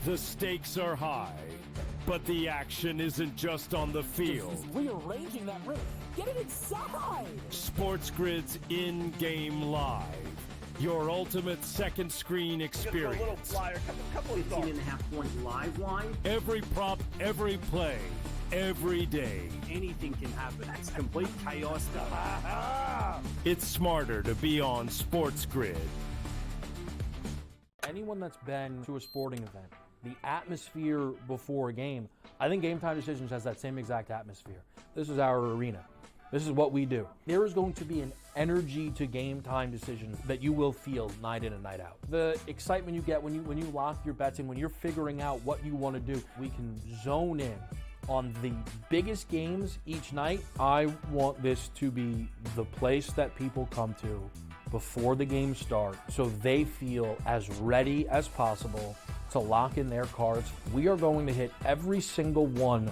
The stakes are high, but the action isn't just on the field. He's rearranging that ring. Get it inside! SportsGrid's in-game live. Your ultimate second screen experience. A little flyer, couple of 18.5-point live line. Every prop, every play, every day. Anything can happen. That's complete chaos. It's smarter to be on SportsGrid. Anyone that's been to a sporting event, the atmosphere before a game, I think Game Time Decisions has that same exact atmosphere. This is our arena. This is what we do. There is going to be an energy to Game Time Decisions that you will feel night in and night out. The excitement you get when you lock your bets in, when you're figuring out what you want to do, we can zone in on the biggest games each night. I want this to be the place that people come to before the games start so they feel as ready as possible to lock in their cards. We are going to hit every single one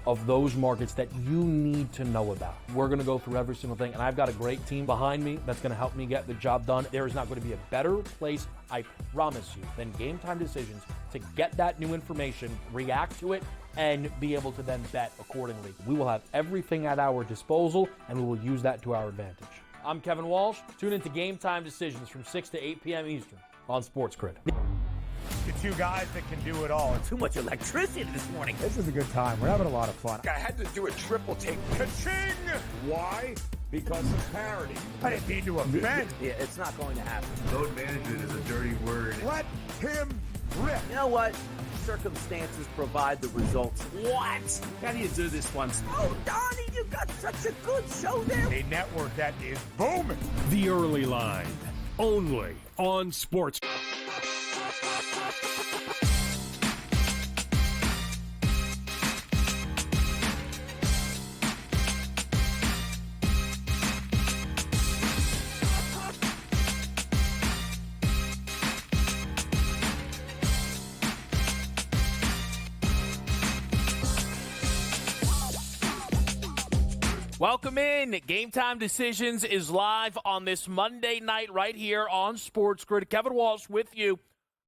of those markets that you need to know about. We're gonna go through every single thing, and I've got a great team behind me that's gonna help me get the job done. There is not gonna be a better place, I promise you, than Game Time Decisions to get that new information, react to it, and be able to then bet accordingly. We will have everything at our disposal, and we will use that to our advantage. I'm Kevin Walsh. Tune into Game Time Decisions from 6 to 8 p.m. Eastern on SportsGrid. The two guys that can do it all. Too much electricity this morning. This is a good time. We're having a lot of fun. I had to do a triple take. Ka-ching! Why? Because of parity. I didn't mean to offend. Yeah, it's not going to happen. Load management is a dirty word. Let him rip. You know what? Circumstances provide the results. What? How do you do this once? Oh, Donnie, you got such a good show there. A network that is booming. The Early Line, only on Sports. Welcome in. Game Time Decisions is live on this Monday night right here on SportsGrid. Kevin Walsh with you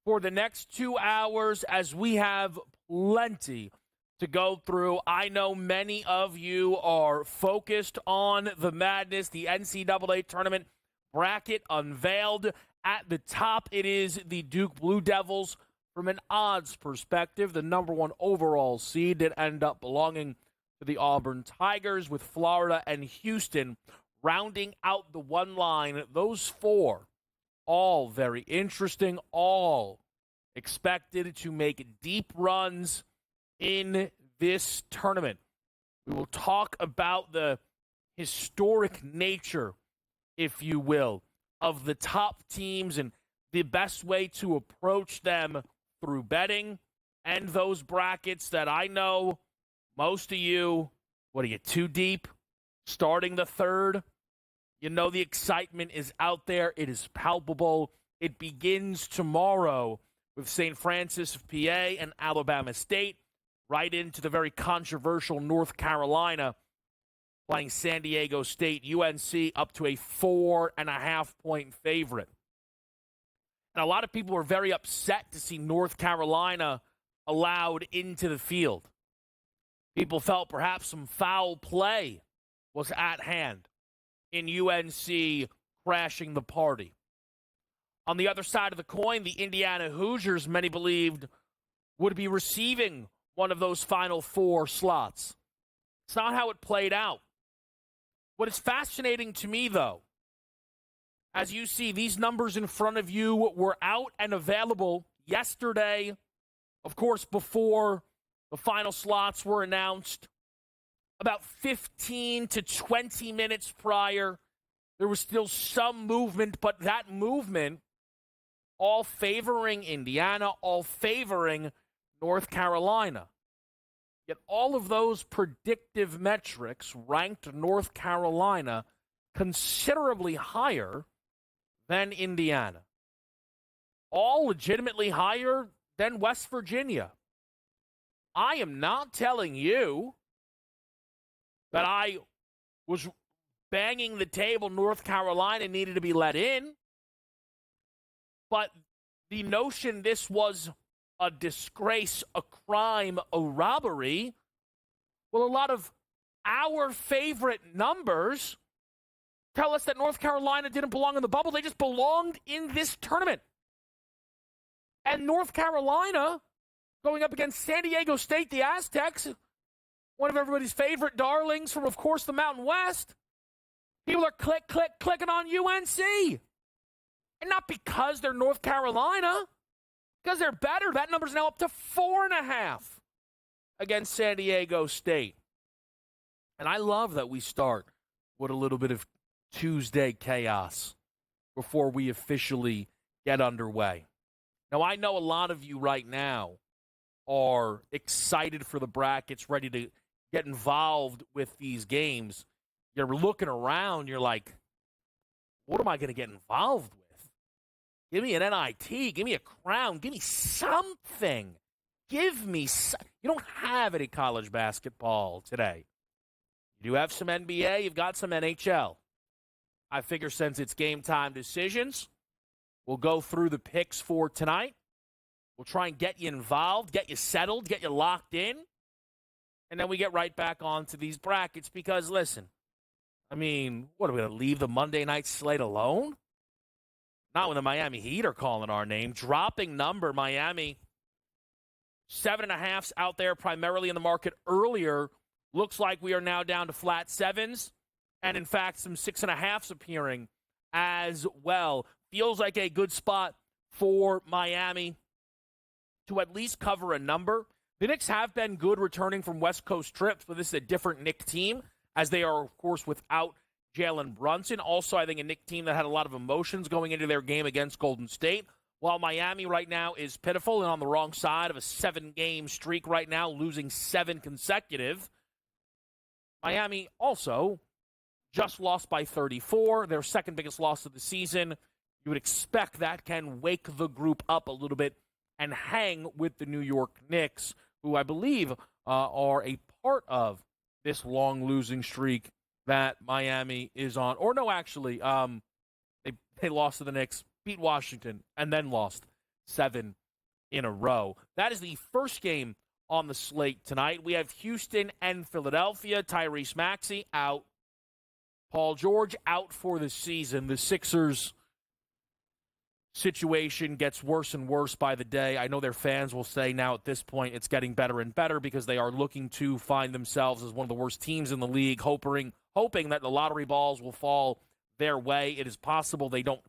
for the next 2 hours as we have plenty to go through. I know many of you are focused on the madness, the NCAA tournament bracket unveiled. At the top, it is the Duke Blue Devils. From an odds perspective, the number one overall seed did end up belonging to the Auburn Tigers, with Florida and Houston rounding out the one line. Those four, all very interesting, all expected to make deep runs in this tournament. We will talk about the historic nature, if you will, of the top teams and the best way to approach them through betting and those brackets that I know most of you, what are you, too deep? Starting the third? You know the excitement is out there. It is palpable. It begins tomorrow with St. Francis of PA and Alabama State, right into the very controversial North Carolina playing San Diego State. UNC up to a 4.5-point favorite. And a lot of people were very upset to see North Carolina allowed into the field. People felt perhaps some foul play was at hand in UNC crashing the party. On the other side of the coin, the Indiana Hoosiers, many believed, would be receiving one of those Final Four slots. It's not how it played out. What is fascinating to me, though, as you see these numbers in front of you were out and available yesterday, of course, before the final slots were announced. About 15 to 20 minutes prior, there was still some movement, but that movement all favoring Indiana, all favoring North Carolina. Yet all of those predictive metrics ranked North Carolina considerably higher than Indiana. All legitimately higher than West Virginia. I am not telling you that I was banging the table North Carolina needed to be let in, but the notion this was a disgrace, a crime, a robbery. Well, a lot of our favorite numbers tell us that North Carolina didn't belong in the bubble. They just belonged in this tournament. And North Carolina going up against San Diego State, the Aztecs, one of everybody's favorite darlings from, of course, the Mountain West. People are clicking on UNC. And not because they're North Carolina, because they're better. That number's now up to 4.5 against San Diego State. And I love that we start with a little bit of Tuesday chaos before we officially get underway. Now, I know a lot of you right now are excited for the brackets, ready to get involved with these games. You're looking around, you're like, what am I going to get involved with? Give me an NIT, give me a crown, give me something. You don't have any college basketball today. You do have some NBA, you've got some NHL. I figure since it's game time decisions, we'll go through the picks for tonight. We'll try and get you involved, get you settled, get you locked in. And then we get right back onto these brackets because, listen, I mean, what, are we going to leave the Monday night slate alone? Not when the Miami Heat are calling our name. Dropping number, Miami. 7.5s out there primarily in the market earlier. Looks like we are now down to flat 7s. And, in fact, some 6.5s appearing as well. Feels like a good spot for Miami to at least cover a number. The Knicks have been good returning from West Coast trips, but this is a different Knicks team, as they are, of course, without Jalen Brunson. Also, I think a Knicks team that had a lot of emotions going into their game against Golden State. While Miami right now is pitiful and on the wrong side of a 7-game streak right now, losing 7 consecutive, Miami also just lost by 34, their second biggest loss of the season. You would expect that can wake the group up a little bit and hang with the New York Knicks, who I believe are a part of this long losing streak that Miami is on. Or no, actually, they lost to the Knicks, beat Washington, and then lost 7 in a row. That is the first game on the slate tonight. We have Houston and Philadelphia. Tyrese Maxey out. Paul George out for the season. The Sixers situation gets worse and worse by the day. I know their fans will say now at this point it's getting better and better because they are looking to find themselves as one of the worst teams in the league, hoping that the lottery balls will fall their way. It is possible they don't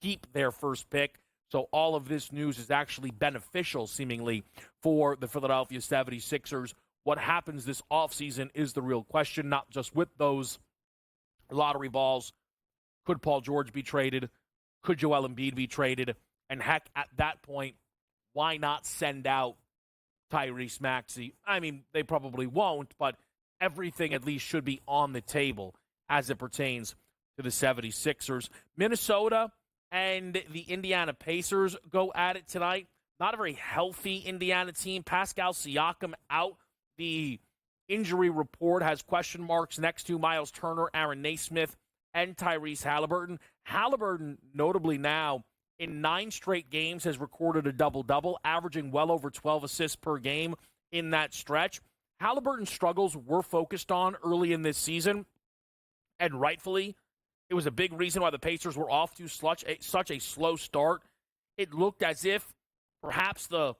keep their first pick. So all of this news is actually beneficial, seemingly, for the Philadelphia 76ers. What happens this offseason is the real question, not just with those lottery balls. Could Paul George be traded? Could Joel Embiid be traded? And heck, at that point, why not send out Tyrese Maxey? I mean, they probably won't, but everything at least should be on the table as it pertains to the 76ers. Minnesota and the Indiana Pacers go at it tonight. Not a very healthy Indiana team. Pascal Siakam out. The injury report has question marks next to Miles Turner, Aaron Naismith, and Tyrese Halliburton. Halliburton, notably now, in 9 straight games has recorded a double-double, averaging well over 12 assists per game in that stretch. Halliburton's struggles were focused on early in this season, and rightfully, it was a big reason why the Pacers were off to such a slow start. It looked as if perhaps the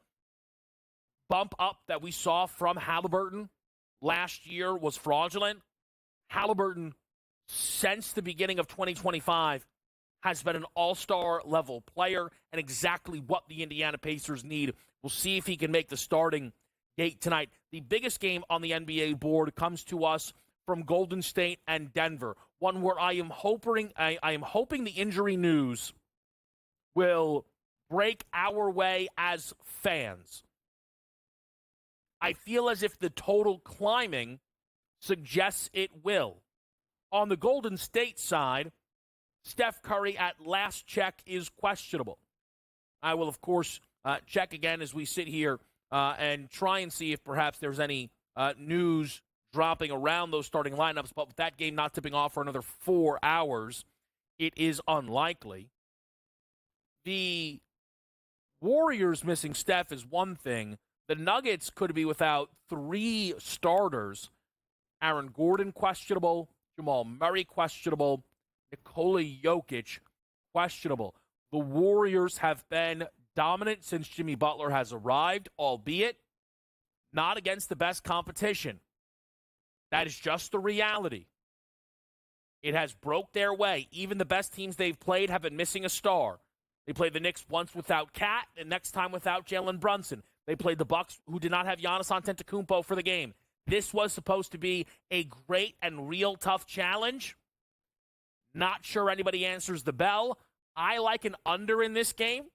bump up that we saw from Halliburton last year was fraudulent. Halliburton, since the beginning of 2025, has been an all-star level player and exactly what the Indiana Pacers need. We'll see if he can make the starting gate tonight. The biggest game on the NBA board comes to us from Golden State and Denver, one where I am hoping the injury news will break our way as fans. I feel as if the total climbing suggests it will. On the Golden State side, Steph Curry at last check is questionable. I will, of course, check again as we sit here and try and see if perhaps there's any news dropping around those starting lineups. But with that game not tipping off for another 4 hours, it is unlikely. The Warriors missing Steph is one thing. The Nuggets could be without 3 starters. Aaron Gordon questionable, Jamal Murray questionable, Nikola Jokic questionable. The Warriors have been dominant since Jimmy Butler has arrived, albeit not against the best competition. That is just the reality. It has broke their way. Even the best teams they've played have been missing a star. They played the Knicks once without Cat, and next time without Jalen Brunson. They played the Bucks, who did not have Giannis Antetokounmpo for the game. This was supposed to be a great and real tough challenge. Not sure anybody answers the bell. I like an under in this game.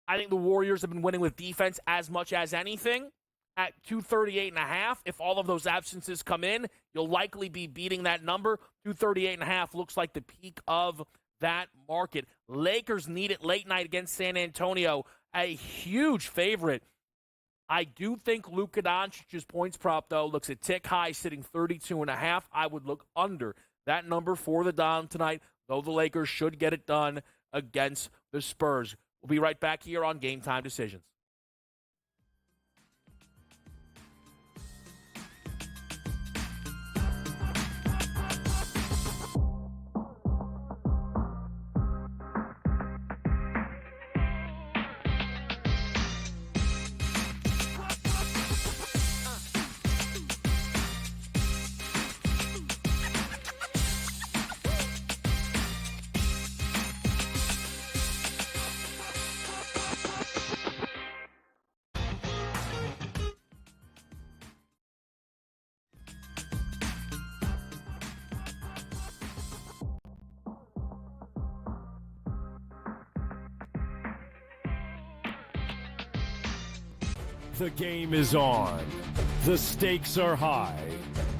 I think the Warriors have been winning with defense as much as anything. At 238.5, if all of those absences come in, you'll likely be beating that number. 238.5 looks like the peak of that market. Lakers need it late night against San Antonio. A huge favorite. I do think Luka Doncic's points prop, though, looks a tick high, sitting 32.5. I would look under that number for the Dom tonight, though the Lakers should get it done against the Spurs. We'll be right back here on Game Time Decisions. The game is on. The stakes are high.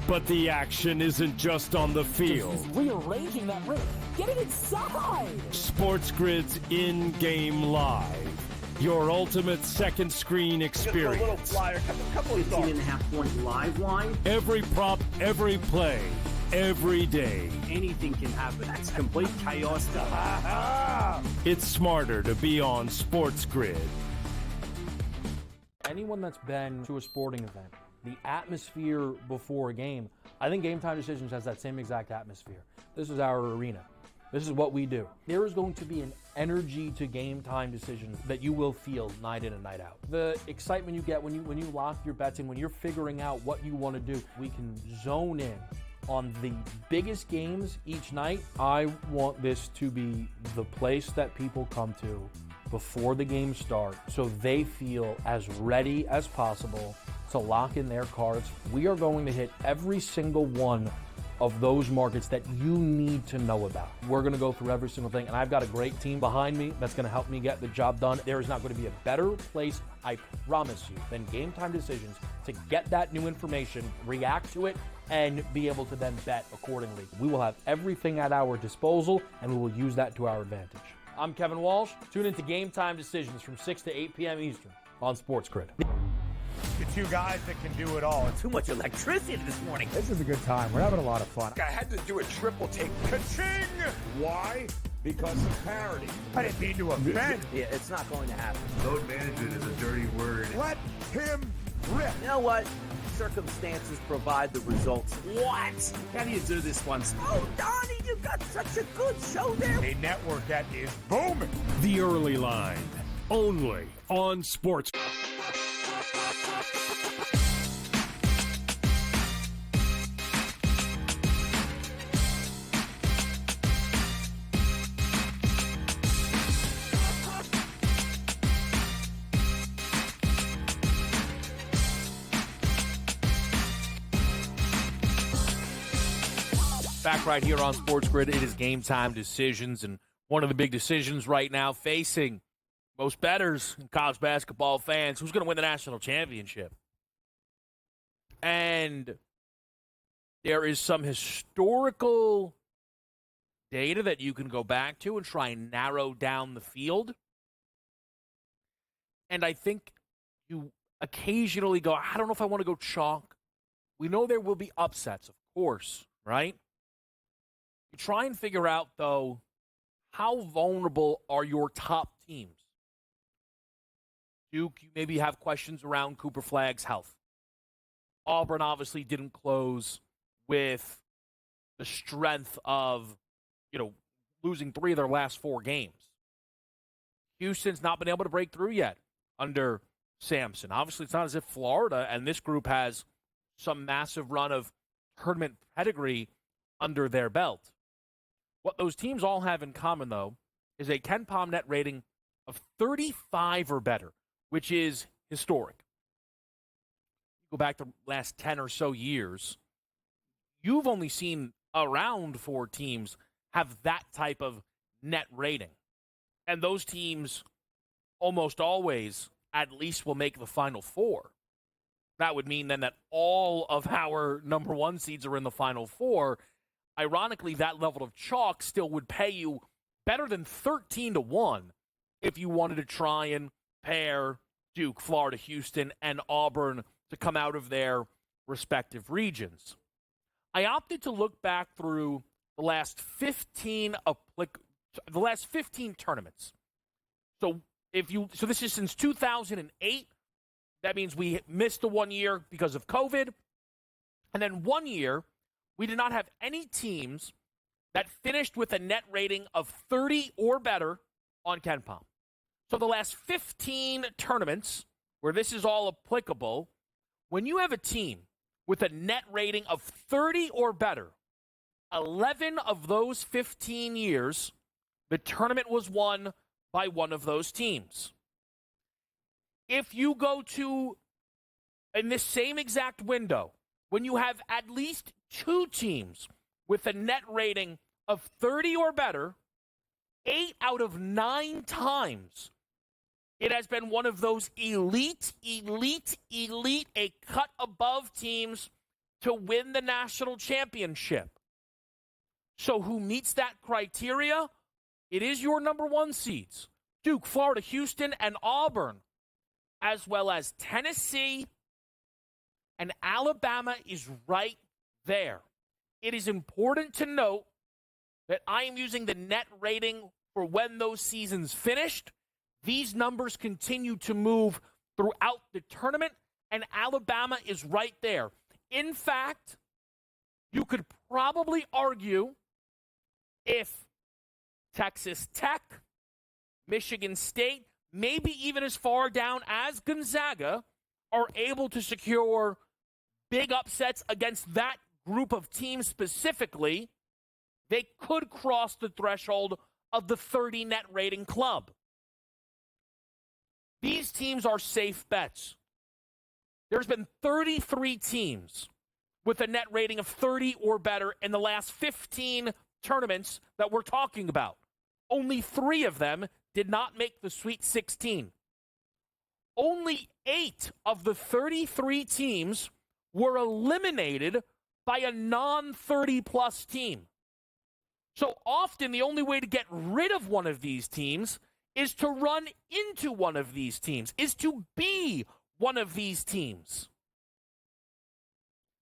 But the action isn't just on the field. He's rearranging that roof. Get it inside! SportsGrid's in-game live. Your ultimate second screen experience. A little flyer, couple of thoughts. 15.5-point live line. Every prop, every play, every day. Anything can happen. That's complete chaos. It's smarter to be on SportsGrid. Anyone that's been to a sporting event, the atmosphere before a game, I think Game Time Decisions has that same exact atmosphere. This is our arena. This is what we do. There is going to be an energy to Game Time Decisions that you will feel night in and night out. The excitement you get when you lock your bets in, when you're figuring out what you want to do, we can zone in on the biggest games each night. I want this to be the place that people come to before the game starts so they feel as ready as possible to lock in their cards. We are going to hit every single one of those markets that you need to know about. We're going to go through every single thing, and I've got a great team behind me that's going to help me get the job done. There is not going to be a better place, I promise you, than Game Time Decisions to get that new information, react to it, and be able to then bet accordingly. We will have everything at our disposal, and we will use that to our advantage. I'm Kevin Walsh. Tune into Game Time Decisions from 6 to 8 p.m. Eastern on SportsGrid. The two guys that can do it all. Too much electricity this morning. This is a good time. We're having a lot of fun. I had to do a triple take. Ka-ching! Why? Because of parity. I didn't mean to offend. Yeah, it's not going to happen. Load management is a dirty word. Let him rip. You know what? Circumstances provide the results. What? How do you do this one? Oh, Donnie, you got such a good show there. A network that is booming. The early line, only on Sports. Back right here on SportsGrid, it is Game Time Decisions, and one of the big decisions right now facing most bettors and college basketball fans, who's going to win the national championship? And there is some historical data that you can go back to and try and narrow down the field. And I think you occasionally go, I don't know if I want to go chalk. We know there will be upsets, of course, right? You try and figure out, though, how vulnerable are your top teams? Duke, you maybe have questions around Cooper Flagg's health. Auburn obviously didn't close with the strength of, losing 3 of their last 4 games. Houston's not been able to break through yet under Sampson. Obviously, it's not as if Florida and this group has some massive run of tournament pedigree under their belt. What those teams all have in common, though, is a KenPom net rating of 35 or better, which is historic. Go back to the last 10 or so years, you've only seen around 4 teams have that type of net rating. And those teams almost always at least will make the Final Four. That would mean then that all of our number 1 seeds are in the Final Four. Ironically, that level of chalk still would pay you better than 13-1 if you wanted to try and pair Duke, Florida, Houston, and Auburn to come out of their respective regions. I opted to look back through the last 15 tournaments. So this is since 2008. That means we missed the 1 year because of COVID. And then 1 year, we did not have any teams that finished with a net rating of 30 or better on KenPom. So the last 15 tournaments where this is all applicable, when you have a team with a net rating of 30 or better, 11 of those 15 years, the tournament was won by one of those teams. If you go to, in this same exact window, when you have at least 2 teams with a net rating of 30 or better, 8 out of 9 times, it has been one of those elite, a cut above teams to win the national championship. So who meets that criteria? It is your number 1 seeds, Duke, Florida, Houston, and Auburn, as well as Tennessee, and Alabama is right there. It is important to note that I am using the net rating for when those seasons finished. These numbers continue to move throughout the tournament, and Alabama is right there. In fact, you could probably argue if Texas Tech, Michigan State, maybe even as far down as Gonzaga, are able to secure big upsets against that group of teams specifically, they could cross the threshold of the 30 net rating club. These teams are safe bets. There's been 33 teams with a net rating of 30 or better in the last 15 tournaments that we're talking about. Only 3 of them did not make the Sweet 16. Only 8 of the 33 teams were eliminated by a non-30-plus team. So often the only way to get rid of one of these teams is to run into one of these teams, is to be one of these teams.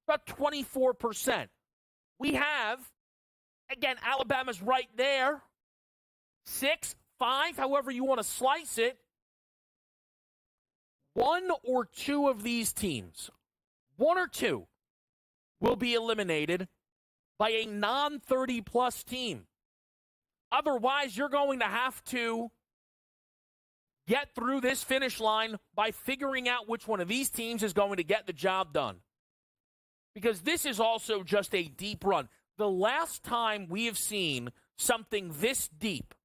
About 24%. We have, again, Alabama's right there. 6, 5, however you want to slice it. 1 or 2 of these teams, 1 or 2, will be eliminated by a non-30-plus team. Otherwise, you're going to have to get through this finish line by figuring out which one of these teams is going to get the job done. Because this is also just a deep run. The last time we have seen something this deep,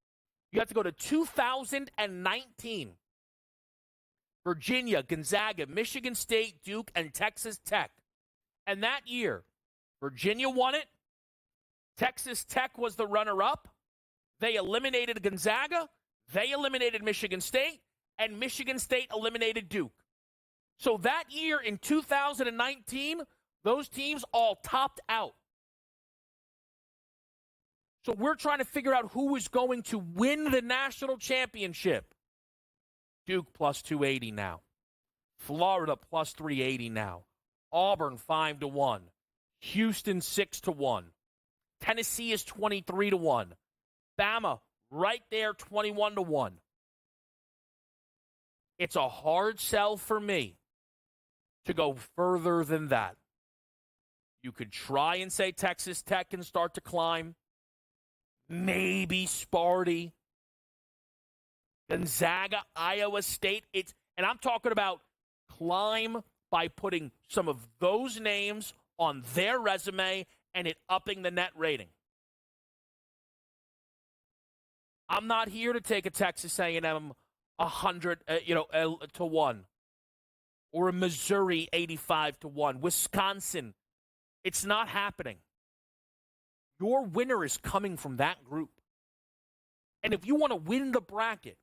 you have to go to 2019. Virginia, Gonzaga, Michigan State, Duke, and Texas Tech. And that year, Virginia won it. Texas Tech was the runner-up. They eliminated Gonzaga. They eliminated Michigan State. And Michigan State eliminated Duke. So that year in 2019, those teams all topped out. So we're trying to figure out who is going to win the national championship. Duke plus 280 now. Florida plus 380 now. Auburn 5-1. Houston 6-1. Tennessee is 23-1. Bama right there 21-1. It's a hard sell for me to go further than that. You could try and say Texas Tech can start to climb. Maybe Sparty. Gonzaga, Iowa State. And I'm talking about climb by putting some of those names on their resume and it upping the net rating. I'm not here to take a Texas A&M 100 to 1 or a Missouri 85 to 1. Wisconsin, it's not happening. Your winner is coming from that group. And if you want to win the bracket,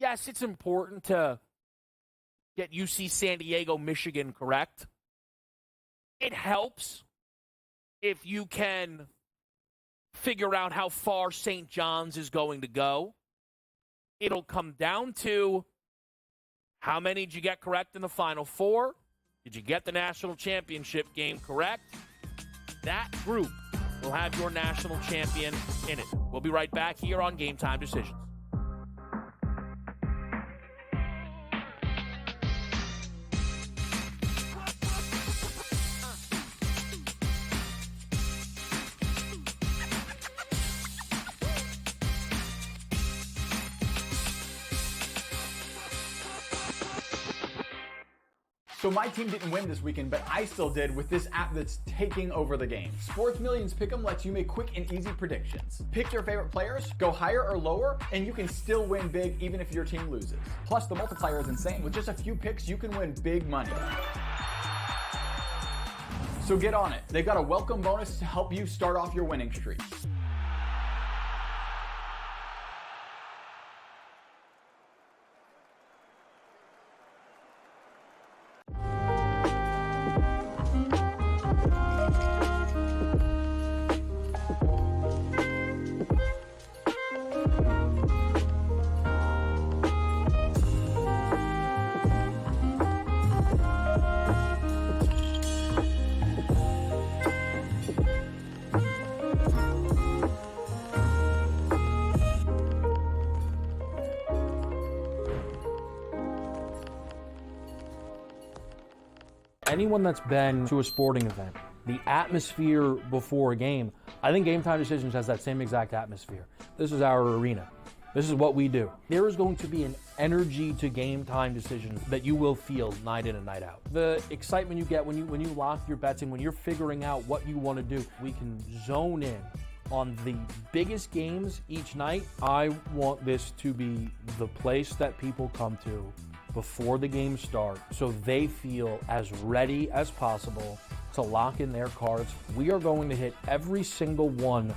yes, it's important to get UC San Diego, Michigan correct. It helps if you can figure out how far St. John's is going to go. It'll come down to how many did you get correct in the Final Four? Did you get the national championship game correct? That group will have your national champion in it. We'll be right back here on Game Time Decisions. So my team didn't win this weekend, but I still did with this app that's taking over the game. Sports Millions Pick'em lets you make quick and easy predictions. Pick your favorite players, go higher or lower, and you can still win big even if your team loses. Plus, the multiplier is insane. With just a few picks, you can win big money. So get on it. They've got a welcome bonus to help you start off your winning streak. Anyone that's been to a sporting event, the atmosphere before a game, I think Game Time Decisions has that same exact atmosphere. This is our arena. This is what we do. There is going to be an energy to Game Time Decisions that you will feel night in and night out. The excitement you get when you lock your bets in, when you're figuring out what you want to do, we can zone in on the biggest games each night. I want this to be the place that people come to before the games start so they feel as ready as possible to lock in their cards. We are going to hit every single one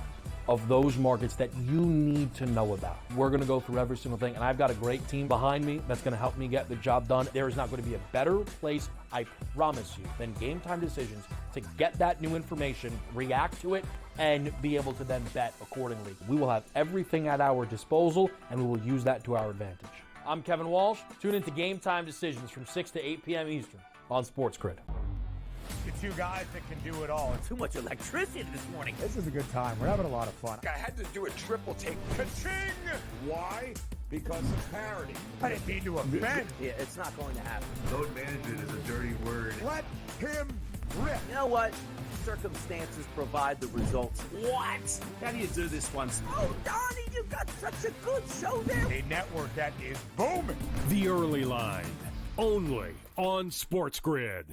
of those markets that you need to know about. We're going to go through every single thing, and I've got a great team behind me that's going to help me get the job done. There is not going to be a better place, I promise you, than Game Time Decisions to get that new information, react to it, and be able to then bet accordingly. We will have everything at our disposal, and we will use that to our advantage. I'm Kevin Walsh. Tune into Game Time Decisions from 6 to 8 p.m. Eastern on SportsGrid. The two guys that can do it all. Too much electricity this morning. This is a good time. We're having a lot of fun. I had to do a triple take. Ka-ching! Why? Because of parity. I didn't mean to offend. Yeah, it's not going to happen. Load management is a dirty word. Let him rip. You know what? Circumstances provide the results. What? How do you do this one? Oh, Donnie, you got such a good show there. A network that is booming. The Early Line, only on SportsGrid.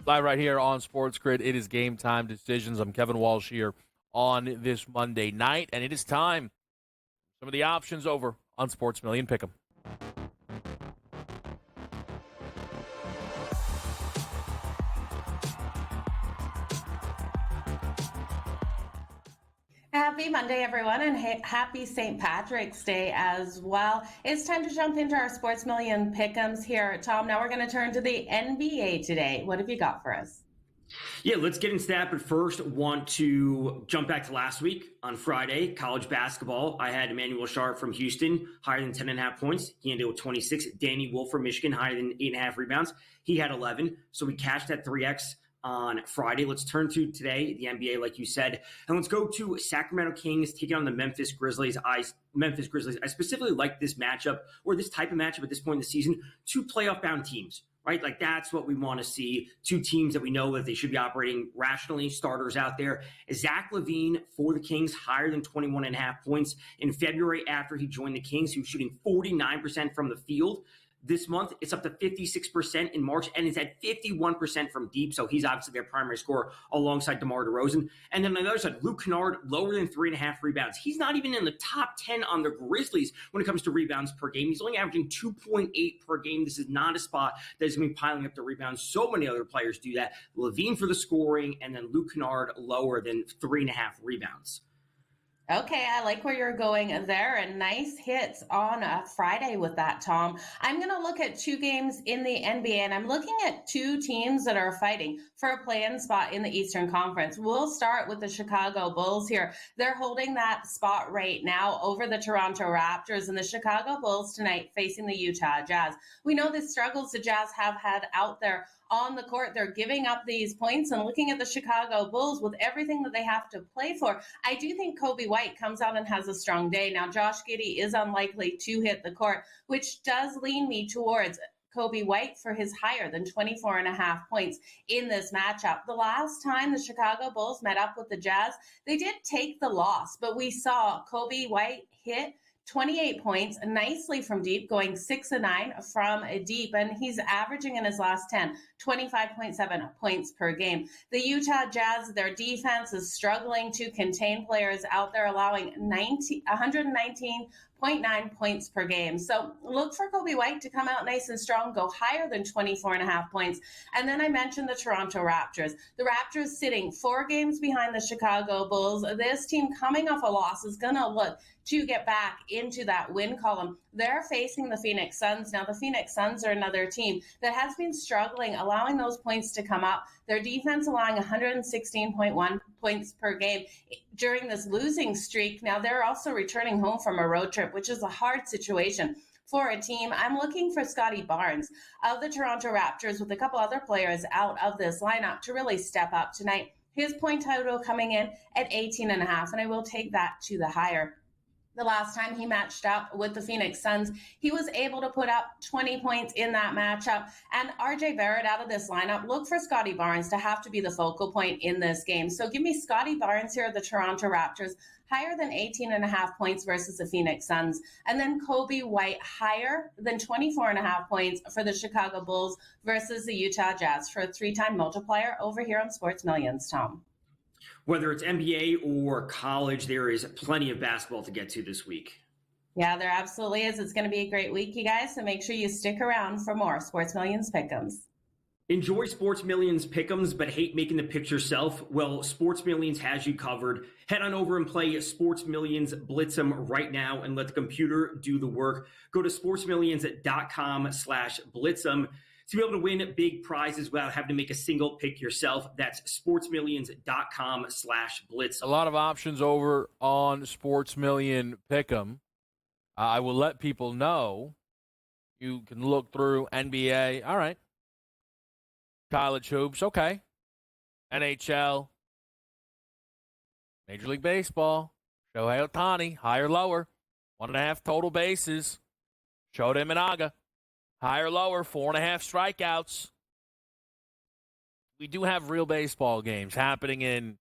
Live right here on SportsGrid. It is Game Time Decisions. I'm Kevin Walsh here on this Monday night, and it is time. Some of the options over on Sports Million Pick'em. Happy Monday, everyone, and happy St. Patrick's Day as well. It's time to jump into our Sports Million Pick'ems here. Tom, now we're going to turn to the NBA today. What have you got for us? Yeah, let's get into that. But first, want to jump back to last week on Friday, college basketball. I had Emmanuel Sharp from Houston, higher than 10.5 points. He ended with 26. Danny Wolf from Michigan, higher than 8.5 rebounds. He had 11. So we cashed that 3X on Friday. Let's turn to today, the NBA, like you said. And let's go to Sacramento Kings taking on the Memphis Grizzlies. I specifically like this matchup, or this type of matchup at this point in the season. Two playoff-bound teams. Right? Like, that's what we want to see. Two teams that we know that they should be operating rationally, starters out there. Zach LaVine for the Kings, higher than 21.5 points. In February, after he joined the Kings, he was shooting 49% from the field. This month, it's up to 56% in March, and it's at 51% from deep. So he's obviously their primary scorer alongside DeMar DeRozan. And then on the other side, Luke Kennard, lower than 3.5 rebounds. He's not even in the top 10 on the Grizzlies when it comes to rebounds per game. He's only averaging 2.8 per game. This is not a spot that is going to be piling up the rebounds. So many other players do that. LaVine for the scoring, and then Luke Kennard lower than 3.5 rebounds. Okay, I like where you're going there, and nice hits on a Friday with that, Tom. I'm going to look at two games in the NBA, and I'm looking at two teams that are fighting for a play-in spot in the Eastern Conference. We'll start with the Chicago Bulls here. They're holding that spot right now over the Toronto Raptors, and the Chicago Bulls tonight facing the Utah Jazz. We know the struggles the Jazz have had out there on the court. They're giving up these points, and looking at the Chicago Bulls with everything that they have to play for, I do think Kobe White comes out and has a strong day. Now, Josh Giddey is unlikely to hit the court, which does lean me towards Kobe White for his higher than 24.5 points in this matchup. The last time the Chicago Bulls met up with the Jazz, they did take the loss, but we saw Kobe White hit 28 points nicely from deep, going 6 of 9 from deep, and he's averaging in his last 10, 25.7 points per game. The Utah Jazz, their defense is struggling to contain players out there, allowing 119.9 points per game. So look for Kobe White to come out nice and strong, go higher than 24.5 points. And then I mentioned the Toronto Raptors. The Raptors sitting 4 games behind the Chicago Bulls. This team coming off a loss is going to look to get back into that win column. They're facing the Phoenix Suns. Now, the Phoenix Suns are another team that has been struggling, allowing those points to come up. Their defense allowing 116.1 points per game during this losing streak. Now, they're also returning home from a road trip, which is a hard situation for a team. I'm looking for Scotty Barnes of the Toronto Raptors with a couple other players out of this lineup to really step up tonight. His point total coming in at 18.5, and I will take that to the higher. The last time he matched up with the Phoenix Suns, he was able to put up 20 points in that matchup. And RJ Barrett out of this lineup, look for Scotty Barnes to have to be the focal point in this game. So give me Scotty Barnes here, the Toronto Raptors, higher than 18.5 points versus the Phoenix Suns. And then Kobe White, higher than 24.5 points for the Chicago Bulls versus the Utah Jazz for a 3-time multiplier over here on Sports Millions, Tom. Whether it's NBA or college, there is plenty of basketball to get to this week. Yeah, there absolutely is. It's going to be a great week, you guys, so make sure you stick around for more Sports Millions Pick'ems. Enjoy Sports Millions Pick'ems, but hate making the picks yourself? Well, Sports Millions has you covered. Head on over and play Sports Millions Blitz'em right now and let the computer do the work. Go to sportsmillions.com/Blitz'em to be able to win big prizes without having to make a single pick yourself. That's sportsmillions.com/Blitz'em. A lot of options over on Sports Million Pick'em. I will let people know. You can look through NBA. All right. College hoops. Okay. NHL. Major League Baseball. Shohei Ohtani. Higher, lower. 1.5 total bases. Shota Imanaga. Higher, lower, 4.5 strikeouts. We do have real baseball games happening in,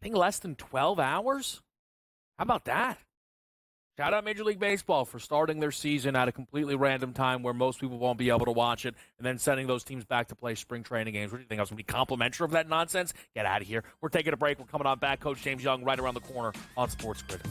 I think, less than 12 hours. How about that? Shout out Major League Baseball for starting their season at a completely random time where most people won't be able to watch it, and then sending those teams back to play spring training games. What do you think? I was going to be complimentary of that nonsense? Get out of here. We're taking a break. We're coming on back. Coach James Young right around the corner on SportsGrid.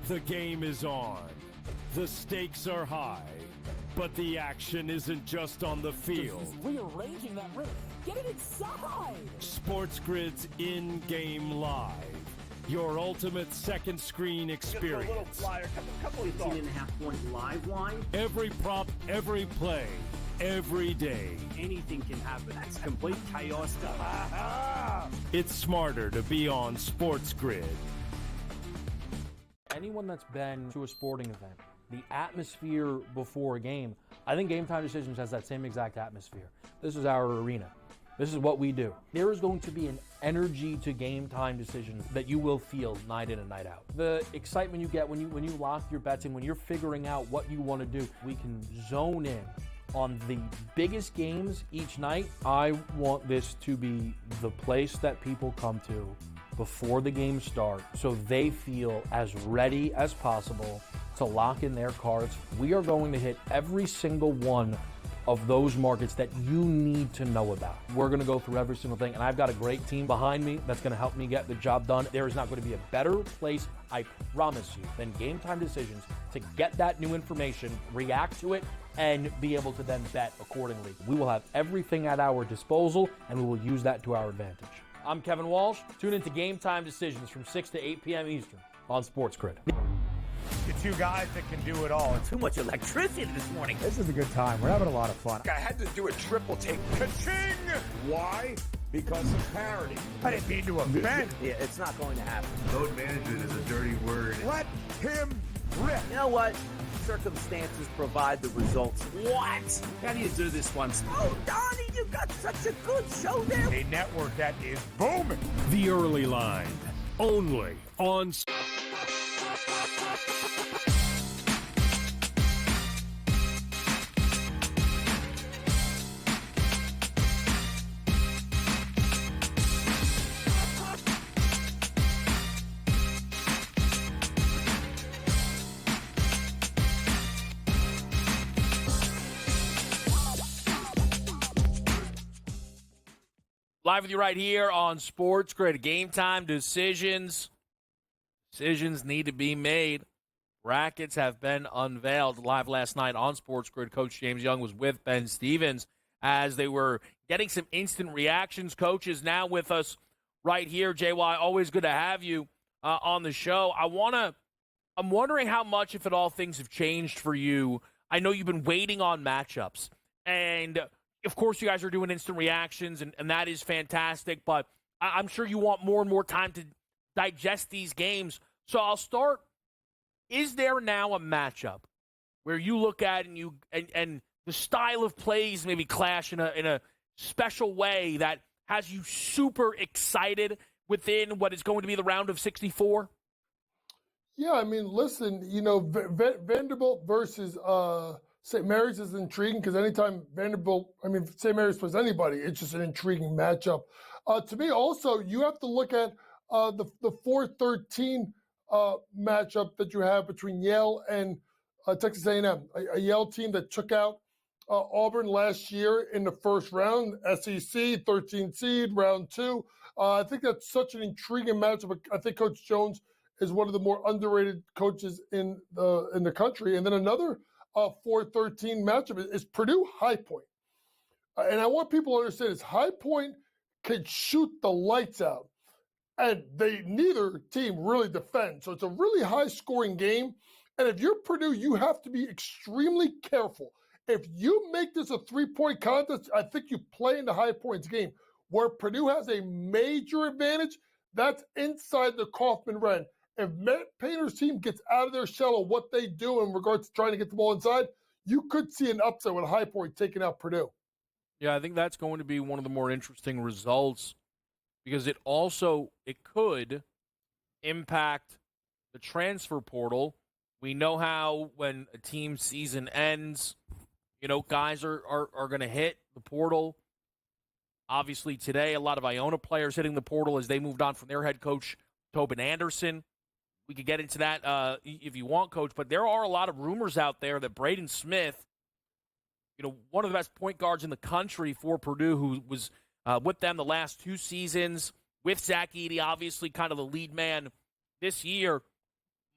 The game is on. The stakes are high. But the action isn't just on the field. He's rearranging that roof. Get it inside! SportsGrid's in-game live. Your ultimate second screen experience. Just a little flyer, couple of thoughts. 18.5-point live line. Every prop, every play, every day. Anything can happen. It's complete chaos. It's smarter to be on SportsGrid. Anyone that's been to a sporting event, the atmosphere before a game, I think GameTime Decisions has that same exact atmosphere. This is our arena. This is what we do. There is going to be an energy to game time decisions that you will feel night in and night out. The excitement you get when you lock your bets in, when you're figuring out what you want to do, we can zone in on the biggest games each night. I want this to be the place that people come to before the games start so they feel as ready as possible to lock in their cards. We are going to hit every single one of those markets that you need to know about. We're gonna go through every single thing, and I've got a great team behind me that's gonna help me get the job done. There is not gonna be a better place, I promise you, than Game Time Decisions to get that new information, react to it, and be able to then bet accordingly. We will have everything at our disposal, and we will use that to our advantage. I'm Kevin Walsh. Tune into Game Time Decisions from 6 to 8 p.m. Eastern on SportsGrid. The two guys that can do it all. Too much electricity this morning. This is a good time. We're having a lot of fun. I had to do a triple take. Ka-ching! Why? Because of parity. I didn't mean to offend. Yeah, it's not going to happen. Load management is a dirty word. Let him rip. You know what? Circumstances provide the results. What? How do you do this one? Oh, Donnie, you got such a good show there. A network that is booming. The early line, only on Live with you right here on SportsGrid. Game Time Decisions. Decisions need to be made. Brackets have been unveiled. Live last night on SportsGrid, Coach James Young was with Ben Stevens as they were getting some instant reactions. Coach is now with us right here. JY, always good to have you on the show. I'm wondering how much, if at all, things have changed for you. I know you've been waiting on matchups, and of course, you guys are doing instant reactions, and that is fantastic, but I'm sure you want more and more time to digest these games. So I'll start. Is there now a matchup where you look at and the style of plays maybe clash in a special way that has you super excited within what is going to be the round of 64? Yeah, I mean, listen, Vanderbilt versus St. Mary's is intriguing because anytime St. Mary's plays anybody, it's just an intriguing matchup. To me, also, you have to look at the 4-13 matchup that you have between Yale and Texas A&M, a Yale team that took out Auburn last year in the first round, SEC, 13 seed, round 2. I think that's such an intriguing matchup. I think Coach Jones is one of the more underrated coaches in the country. And then another 4-13 matchup is Purdue High Point. And I want people to understand is High Point can shoot the lights out. And neither team really defend. So it's a really high-scoring game. And if you're Purdue, you have to be extremely careful. If you make this a three-point contest, I think you play in the High Points game. Where Purdue has a major advantage, that's inside the Kaufman-Wren. If Matt Painter's team gets out of their shell of what they do in regards to trying to get the ball inside, you could see an upset with High Point taking out Purdue. Yeah, I think that's going to be one of the more interesting results because it could impact the transfer portal. We know how when a team's season ends, guys are going to hit the portal. Obviously today, a lot of Iona players hitting the portal as they moved on from their head coach, Tobin Anderson. We could get into that if you want, Coach, but there are a lot of rumors out there that Braden Smith, one of the best point guards in the country for Purdue, who was with them the last 2 seasons, with Zach Edey, obviously kind of the lead man this year,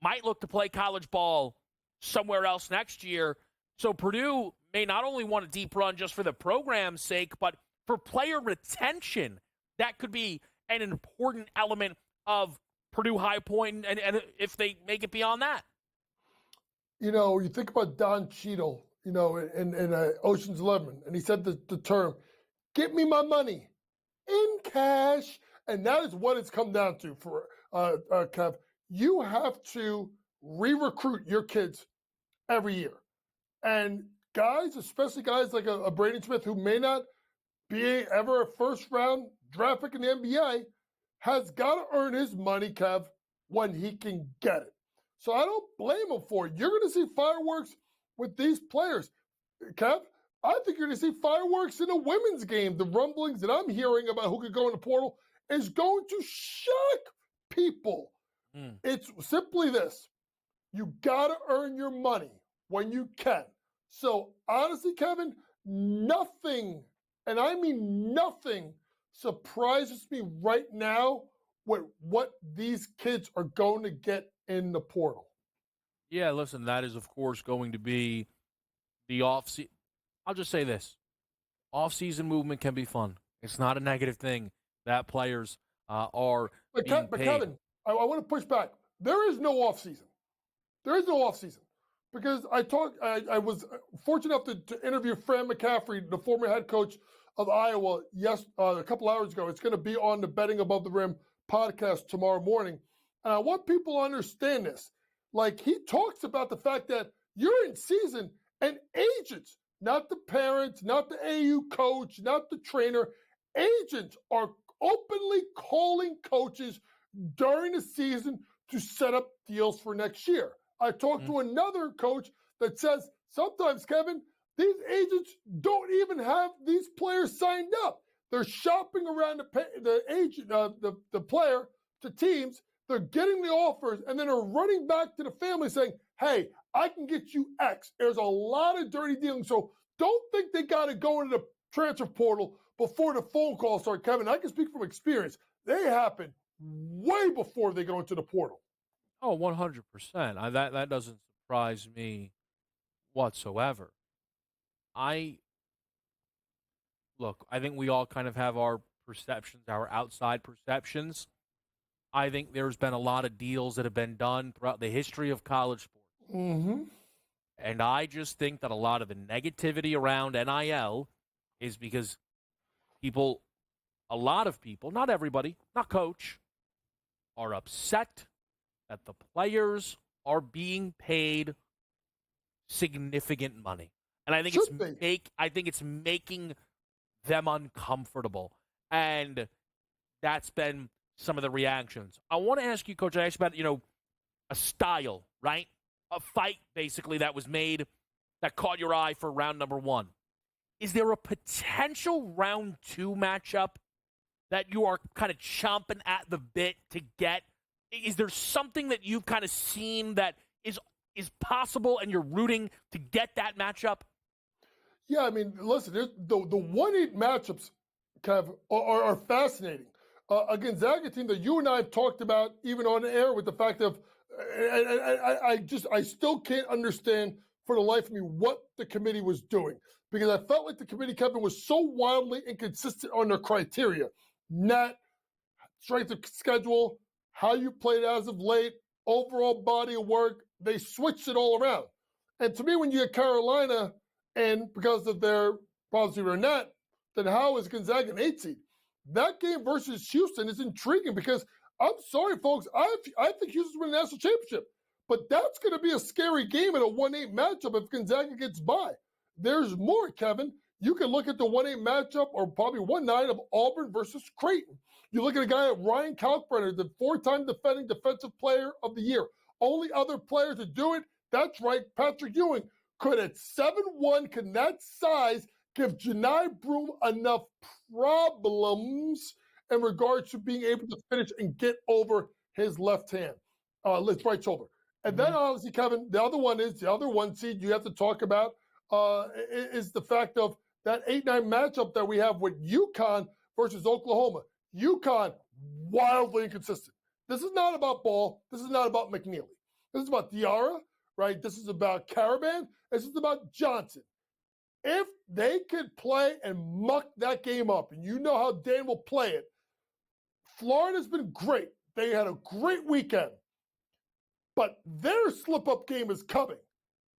might look to play college ball somewhere else next year. So Purdue may not only want a deep run just for the program's sake, but for player retention, that could be an important element of Purdue High Point, and if they make it beyond that. You think about Don Cheadle, in Ocean's 11, and he said the term, "Get me my money in cash," and that is what it's come down to for Kev. You have to re-recruit your kids every year, and guys, especially guys like a Braden Smith, who may not be ever a first-round draft pick in the NBA, has got to earn his money, Kev, when he can get it. So I don't blame him for it. You're going to see fireworks with these players. Kev, I think you're going to see fireworks in the women's game. The rumblings that I'm hearing about who could go in the portal is going to shock people. It's simply this. You got to earn your money when you can. So honestly, Kevin, nothing, and I mean nothing, surprises me right now with what these kids are going to get in the portal. Yeah, listen, that is, of course, going to be the off-season. I'll just say this. Off-season movement can be fun. It's not a negative thing that players are being paid. Kevin, I want to push back. There is no off-season. There is no off-season. Because I was fortunate enough to interview Fran McCaffrey, the former head coach of Iowa, a couple hours ago. It's going to be on the Betting Above the Rim podcast tomorrow morning. And I want people to understand this. Like, he talks about the fact that you're in season and agents, not the parents, not the AU coach, not the trainer, agents are openly calling coaches during the season to set up deals for next year. I talked to another coach that says sometimes, Kevin, these agents don't even have these players signed up. They're shopping around the player to teams. They're getting the offers, and then they're running back to the family saying, "Hey, I can get you X." There's a lot of dirty dealing. So don't think they got to go into the transfer portal before the phone calls start, Kevin. I can speak from experience. They happen way before they go into the portal. Oh, 100%. That doesn't surprise me whatsoever. I think we all kind of have our perceptions, our outside perceptions. I think there's been a lot of deals that have been done throughout the history of college sports. Mm-hmm. And I just think that a lot of the negativity around NIL is because a lot of people, not everybody, not coach, are upset that the players are being paid significant money. And I think it's making them uncomfortable. And that's been some of the reactions. I want to ask you, Coach, I asked about, a style, right? A fight, basically, that was made that caught your eye for round number 1. Is there a potential round 2 matchup that you are kind of chomping at the bit to get? Is there something that you've kind of seen that is possible and you're rooting to get that matchup? Yeah, I mean, listen, the 1-8 matchups, Kev, are fascinating. A Gonzaga team that you and I have talked about even on air with the fact of, I still can't understand for the life of me what the committee was doing, because I felt like the committee, Kevin, was so wildly inconsistent on their criteria. Net, strength of schedule, how you played as of late, overall body of work. They switched it all around. And to me, when you get Carolina, and because of their problems with their net, then how is Gonzaga an 8 seed? That game versus Houston is intriguing because I'm sorry, folks, I think Houston's winning the national championship. But that's going to be a scary game in a 1-8 matchup if Gonzaga gets by. There's more, Kevin. You can look at the 1-8 matchup or probably 1-9 of Auburn versus Creighton. You look at a guy like Ryan Kalkbrenner, the 4-time defending defensive player of the year. Only other player to do it, that's right, Patrick Ewing. Could at 7'1", can that size give Janai Broom enough problems in regards to being able to finish and get over his left hand, his right shoulder? And then, obviously, Kevin, the other one seed you have to talk about is the fact of that 8-9 matchup that we have with UConn versus Oklahoma. UConn, wildly inconsistent. This is not about Ball. This is not about McNeely. This is about Diarra, right? This is about Caravan. This is about Johnson. If they could play and muck that game up, and you know how Dan will play it, Florida's been great. They had a great weekend. But their slip-up game is coming.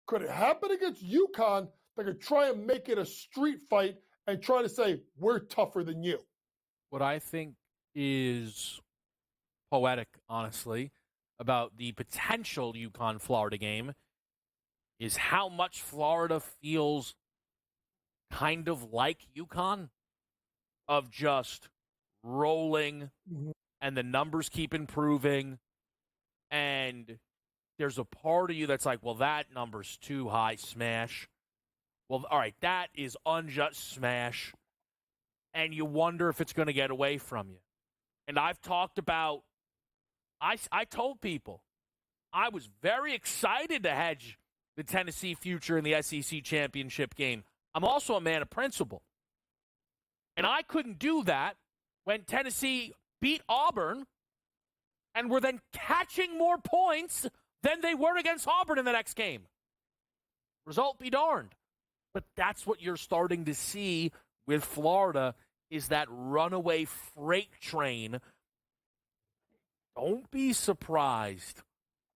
Could it happen against UConn? They could try and make it a street fight and try to say, we're tougher than you. What I think is poetic, honestly, about the potential UConn-Florida game is how much Florida feels kind of like UConn, of just rolling, and the numbers keep improving, and there's a part of you that's like, well, that number's too high, smash. Well, all right, that is unjust, smash. And you wonder if it's going to get away from you. And I've talked about, I told people, I was very excited to hedge the Tennessee future in the SEC championship game. I'm also a man of principle. And I couldn't do that when Tennessee beat Auburn and were then catching more points than they were against Auburn in the next game. Result be darned. But that's what you're starting to see with Florida, is that runaway freight train. Don't be surprised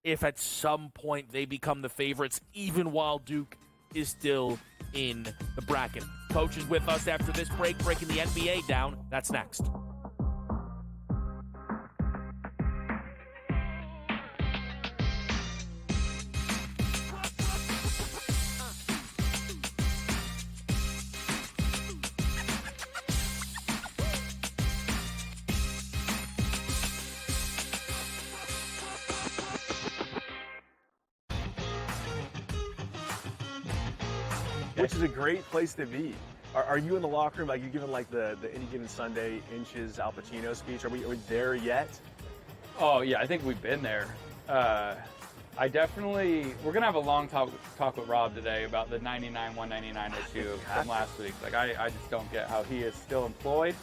if at some point they become the favorites, even while Duke is still in the bracket. Coach is with us after this break, breaking the NBA down. That's next. Which is a great place to be. Are you in the locker room? Like, you giving like the Any Given Sunday inches Al Pacino speech? Are we there yet? Oh yeah, I think we've been there. We're gonna have a long talk with Rob today about the 99-199 issue from last week. Like, I just don't get how he is still employed.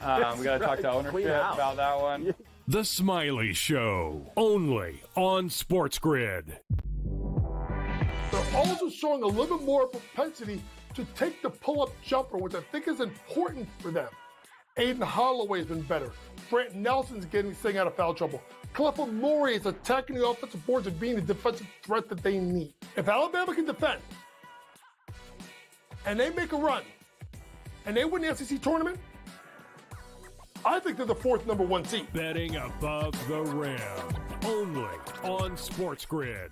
We gotta talk to ownership about that one. The Smiley Show, only on SportsGrid. They're also showing a little bit more propensity to take the pull-up jumper, which I think is important for them. Aiden Holloway's been better. Brant Nelson's staying out of foul trouble. Clifford Murray is attacking the offensive boards and being the defensive threat that they need. If Alabama can defend, and they make a run, and they win the SEC tournament, I think they're the fourth number one seed. Betting above the rim, only on SportsGrid.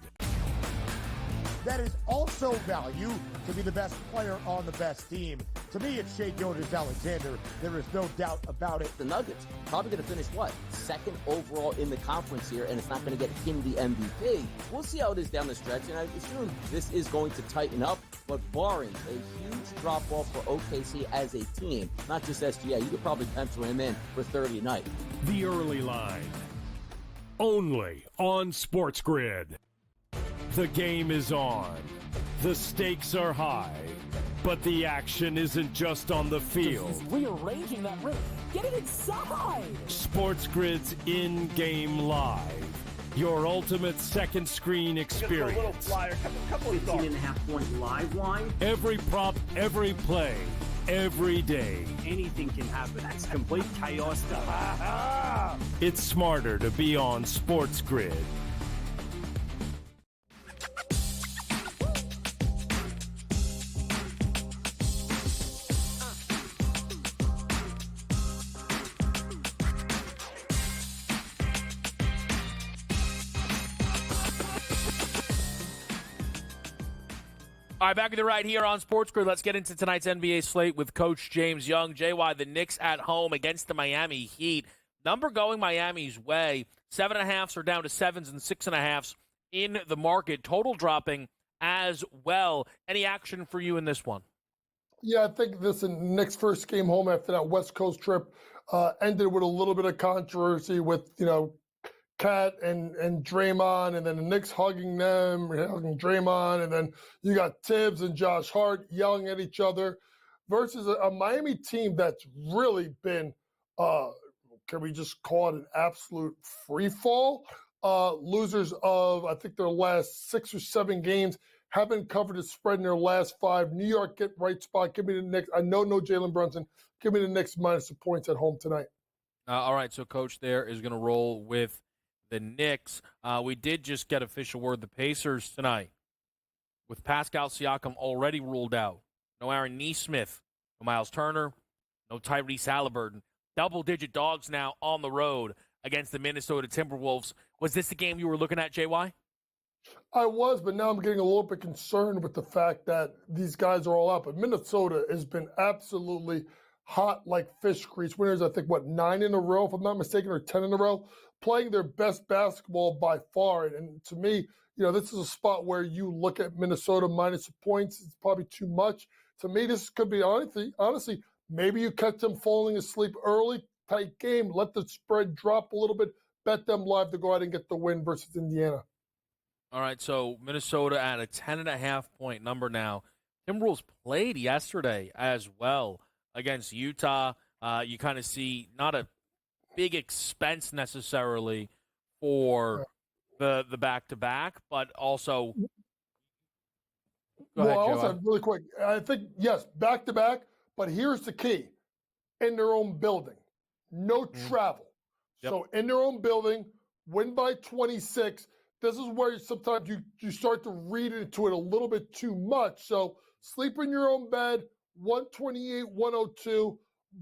That is also value to be the best player on the best team. To me, it's Shai Gilgeous-Alexander. There is no doubt about it. The Nuggets probably going to finish, second overall in the conference here, and it's not going to get him the MVP. We'll see how it is down the stretch, and I assume this is going to tighten up, but barring a huge drop-off for OKC as a team, not just SGA, you could probably pencil him in for 30 a night. The Early Line, only on SportsGrid. The game is on. The stakes are high. But the action isn't just on the field. He's rearranging that rim. Get it inside! SportsGrid's in-game live. Your ultimate second screen experience. 15.5 point live line. Every prop, every play, every day. Anything can happen. That's complete chaos. It's smarter to be on SportsGrid. All right, back at the right here on SportsGrid. Let's get into tonight's NBA slate with Coach James Young. JY, the Knicks at home against the Miami Heat. Number going Miami's way. 7.5s are down to 7s and 6.5s in the market. Total dropping as well. Any action for you in this one? Yeah, I think Knicks' first game home after that West Coast trip ended with a little bit of controversy with, Cat and Draymond, and then the Knicks hugging Draymond, and then you got Tibbs and Josh Hart yelling at each other versus a Miami team that's really been, can we just call it an absolute free fall? losers of, I think, their last 6 or 7 games. Haven't covered the spread in their last 5. New York get right spot. Give me the Knicks. I know no Jalen Brunson. Give me the Knicks minus the points at home tonight. All right, so Coach there is going to roll with the Knicks. We did just get official word the Pacers tonight, with Pascal Siakam already ruled out. No Aaron Nesmith, no Miles Turner, no Tyrese Halliburton. Double-digit dogs now on the road against the Minnesota Timberwolves. Was this the game you were looking at, JY? I was, but now I'm getting a little bit concerned with the fact that these guys are all out. But Minnesota has been absolutely hot like fish grease. Winners, I think, 9 in a row, if I'm not mistaken, or 10 in a row, playing their best basketball by far. And to me, this is a spot where you look at Minnesota minus the points. It's probably too much. To me, this could be, honestly, maybe you catch them falling asleep early, tight game, let the spread drop a little bit, bet them live to go out and get the win versus Indiana. All right, so Minnesota at a 10.5-point number now. Timberwolves played yesterday as well against Utah. You kind of see not a big expense necessarily for the back-to-back, but also Well, I also have really quick. I think, yes, back-to-back, but here's the key. In their own building. No travel. Yep. So in their own building, win by 26. This is where sometimes you start to read into it a little bit too much. So sleep in your own bed, 128-102,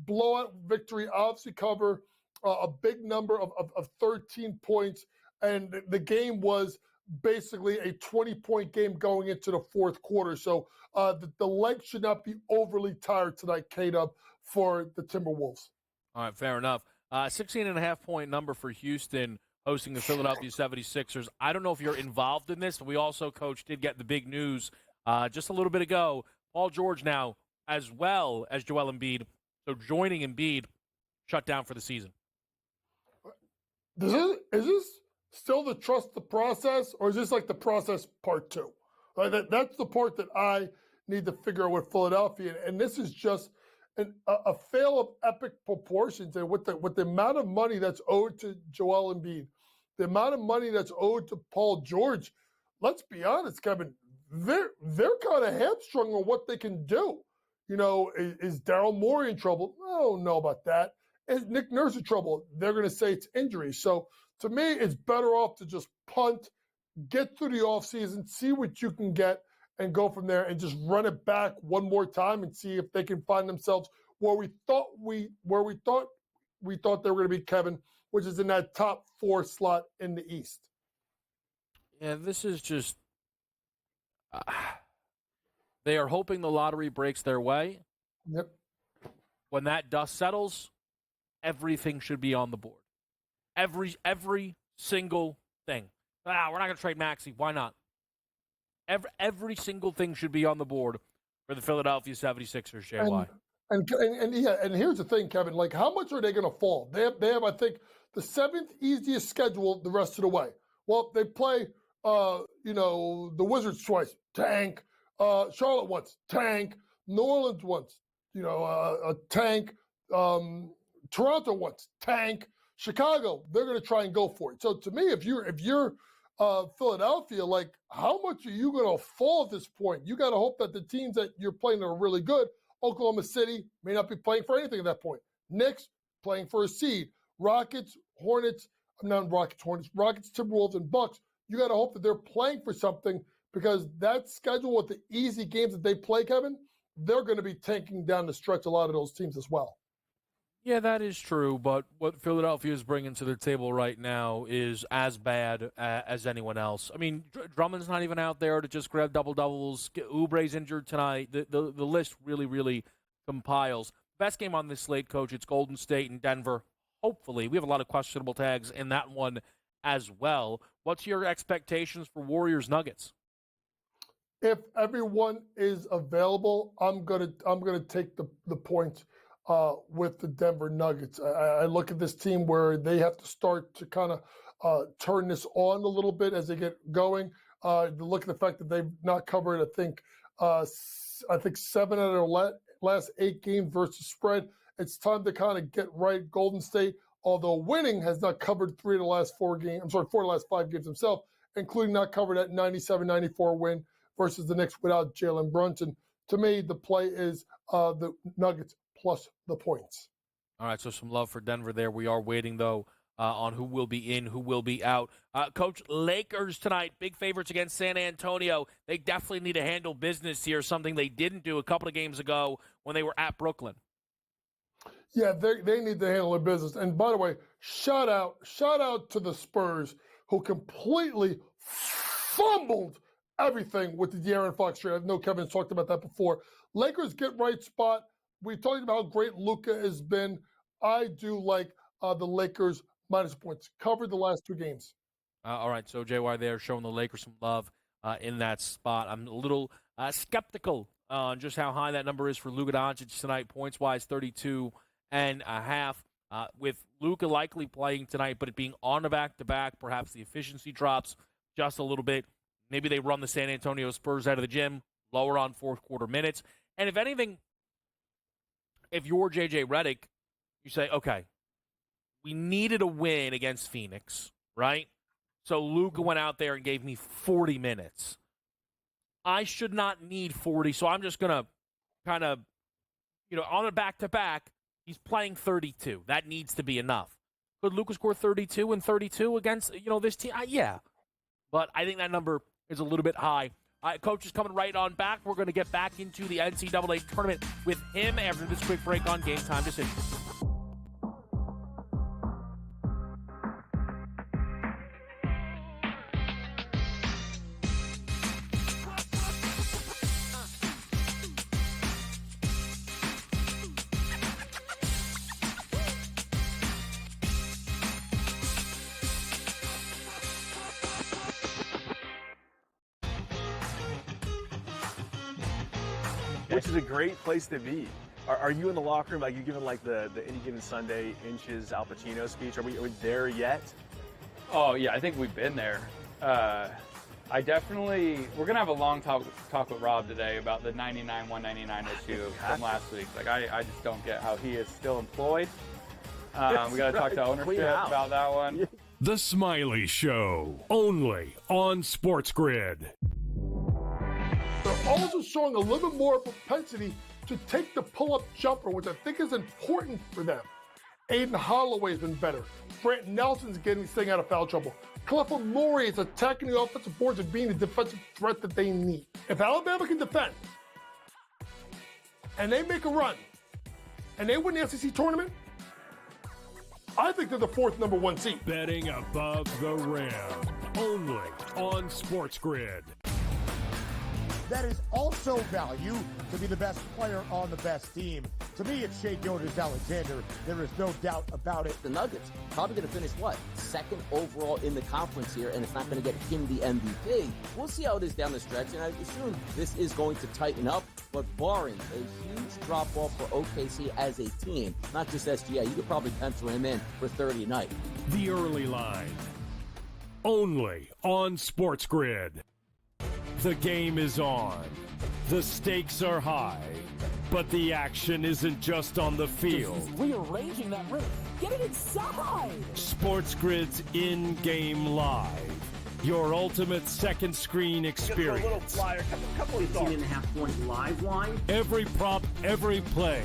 blowout victory, obviously cover a big number of 13 points. And the game was basically a 20-point game going into the fourth quarter. So the legs should not be overly tired tonight, K-Dub, for the Timberwolves. All right, fair enough. 16.5-point number for Houston hosting the Philadelphia 76ers. I don't know if you're involved in this. We also, Coach, did get the big news just a little bit ago. Paul George now, as well as Joel Embiid, so joining Embiid, shut down for the season. Is this still the trust the process, or is this like the process part 2? That's the part that I need to figure out with Philadelphia. And this is just a fail of epic proportions. And with the amount of money that's owed to Joel Embiid, the amount of money that's owed to Paul George, let's be honest, Kevin, they're kind of hamstrung on what they can do. Is Daryl Morey in trouble? I don't know about that. Is Nick Nurse in trouble? They're going to say it's injury. So to me, it's better off to just punt, get through the offseason, see what you can get, and go from there and just run it back one more time and see if they can find themselves where we thought they were going to be, Kevin, which is in that top 4 slot in the East. Yeah, this is just they are hoping the lottery breaks their way. Yep. When that dust settles, everything should be on the board. Every single thing. We're not going to trade Maxey. Why not? Every single thing should be on the board for the Philadelphia 76ers, JY. And here's the thing, Kevin. Like, how much are they going to fall? They have, I think, the 7th easiest schedule the rest of the way. Well, they play, the Wizards twice, tank. Charlotte once, tank. New Orleans once, a tank. Toronto once, tank. Chicago, they're going to try and go for it. So to me, if you're Philadelphia, like, how much are you going to fall at this point? You got to hope that the teams that you're playing are really good. Oklahoma City may not be playing for anything at that point. Knicks playing for a seed. Rockets, Timberwolves, and Bucks. You got to hope that they're playing for something, because that schedule with the easy games that they play, Kevin, they're going to be tanking down the stretch a lot of those teams as well. Yeah, that is true, but what Philadelphia is bringing to the table right now is as bad as anyone else. I mean, Drummond's not even out there to just grab double-doubles. Oubre's injured tonight. The list really, really compiles. Best game on this slate, Coach, it's Golden State and Denver. Hopefully. We have a lot of questionable tags in that one as well. What's your expectations for Warriors-Nuggets? If everyone is available, I'm gonna take the points with the Denver Nuggets. I look at this team where they have to start to kind of turn this on a little bit as they get going. Look at the fact that they've not covered, I think 7 out of their last 8 games versus spread. It's time to kind of get right. Golden State although winning, has not covered 4 of the last 5 games himself, including not covered that 97-94 win versus the Knicks without Jalen Brunson. To me, the play is the Nuggets plus the points. All right, so some love for Denver there. We are waiting, though, on who will be in, who will be out. Coach, Lakers tonight, big favorites against San Antonio. They definitely need to handle business here, something they didn't do a couple of games ago when they were at Brooklyn. Yeah, they need to handle their business. And by the way, shout out to the Spurs, who completely fumbled everything with the De'Aaron Fox trade. I know Kevin's talked about that before. Lakers get right spot. We talked about how great Luka has been. I do like the Lakers minus points. Covered the last 2 games. All right, so JY there showing the Lakers some love in that spot. I'm a little skeptical on just how high that number is for Luka Doncic tonight, points-wise, 32.5. With Luka likely playing tonight, but it being on a back-to-back, perhaps the efficiency drops just a little bit. Maybe they run the San Antonio Spurs out of the gym, lower on fourth-quarter minutes. And if anything, if you're J.J. Redick, you say, okay, we needed a win against Phoenix, right? So Luka went out there and gave me 40 minutes. I should not need 40, so I'm just going to kind of, on a back-to-back, he's playing 32. That needs to be enough. Could Luka score 32 and 32 against, this team? Yeah. But I think that number is a little bit high. Coach is coming right on back. We're going to get back into the NCAA tournament with him after this quick break on Game Time Decisions. Which is a great place to be. Are you in the locker room? Like, you giving like the Any Given Sunday inches Al Pacino speech? Are we there yet? Oh yeah, I think we've been there. We're gonna have a long talk with Rob today about the 99-199 issue from last week. Like, I just don't get how he is still employed. We gotta talk to ownership about that one. The Smiley Show, only on SportsGrid. They're also showing a little bit more propensity to take the pull-up jumper, which I think is important for them. Aiden Holloway's been better. Brant Nelson's getting this thing out of foul trouble. Clifford Murray is attacking the offensive boards and being the defensive threat that they need. If Alabama can defend, and they make a run, and they win the SEC tournament, I think they're the 4th number 1 seed. Betting above the rim, only on SportsGrid. That is also value to be the best player on the best team. To me, it's Shai Gilgeous-Alexander. There is no doubt about it. The Nuggets probably going to finish, 2nd overall in the conference here, and it's not going to get him the MVP. We'll see how it is down the stretch, and I assume this is going to tighten up, but barring a huge drop-off for OKC as a team, not just SGA, you could probably pencil him in for 30 a night. The early line, only on SportsGrid. The game is on. The stakes are high. But the action isn't just on the field. He's rearranging that roof. Get it inside! SportsGrid's in-game live. Your ultimate second screen experience. A little flyer, couple of 15.5-point live line. Every prop, every play,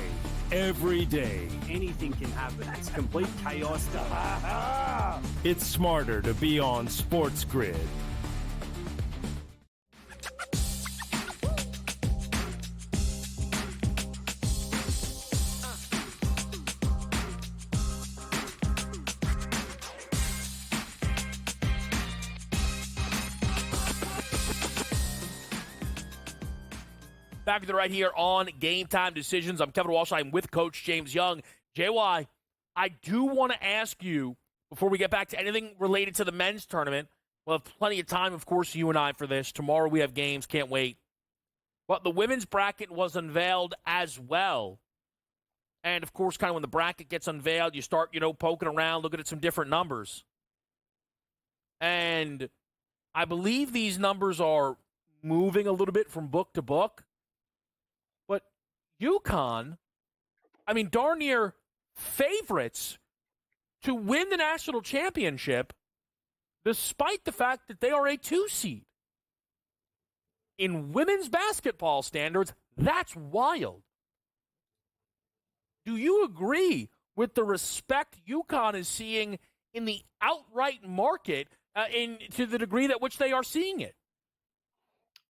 every day. Anything can happen. That's complete chaos. It's smarter to be on SportsGrid. Back to the right here on Game Time Decisions. I'm Kevin Walsh. I'm with Coach James Young. JY, I do want to ask you, before we get back to anything related to the men's tournament, we'll have plenty of time, of course, you and I, for this. Tomorrow we have games. Can't wait. But the women's bracket was unveiled as well. And, of course, kind of when the bracket gets unveiled, you start, poking around, looking at some different numbers. And I believe these numbers are moving a little bit from book to book. But UConn, darn near favorites to win the national championship despite the fact that they are a 2 seed. In women's basketball standards, that's wild. Do you agree with the respect UConn is seeing in the outright market to the degree that which they are seeing it?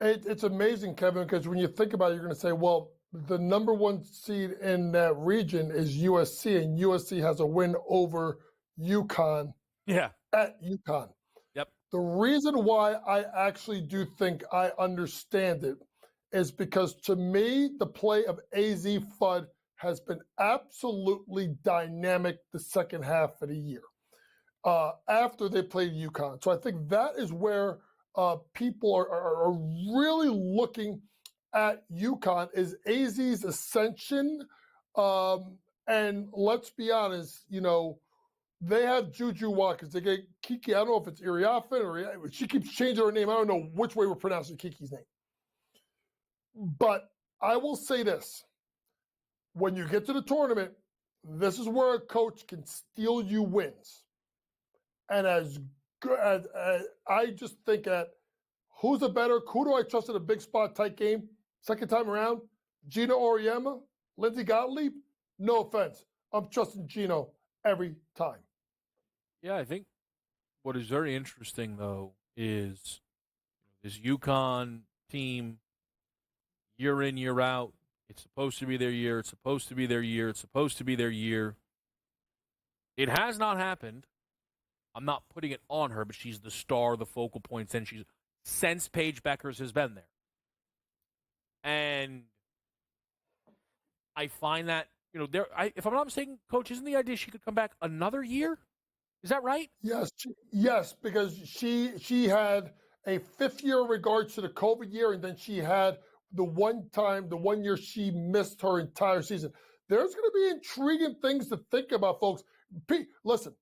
It's amazing, Kevin, because when you think about it, you're going to say, well, the number 1 seed in that region is USC, and USC has a win over UConn at UConn. Yep. The reason why I actually do think I understand it is because, to me, the play of AZ Fudd has been absolutely dynamic the second half of the year after they played UConn. So I think that is where people are really looking at UConn, is AZ's ascension. And let's be honest, they have Juju Watkins. They get Kiki. I don't know if it's Iriafen or she keeps changing her name. I don't know which way we're pronouncing Kiki's name. But I will say this. When you get to the tournament, this is where a coach can steal you wins. And as good as I just think that who do I trust in a big spot tight game? Second time around, Gino Auriemma, Lindsey Gottlieb. No offense, I'm trusting Gino every time. Yeah, I think what is very interesting, though, is this UConn team, year in, year out. It's supposed to be their year. It's supposed to be their year. It's supposed to be their year. It has not happened. I'm not putting it on her, but she's the star, the focal point, since Paige Beckers has been there. And I find that, if I'm not mistaken, Coach, isn't the idea she could come back another year? Is that right? Yes, because she had a 5th year in regards to the COVID year, and then she had the one year she missed her entire season. There's going to be intriguing things to think about, folks. Listen,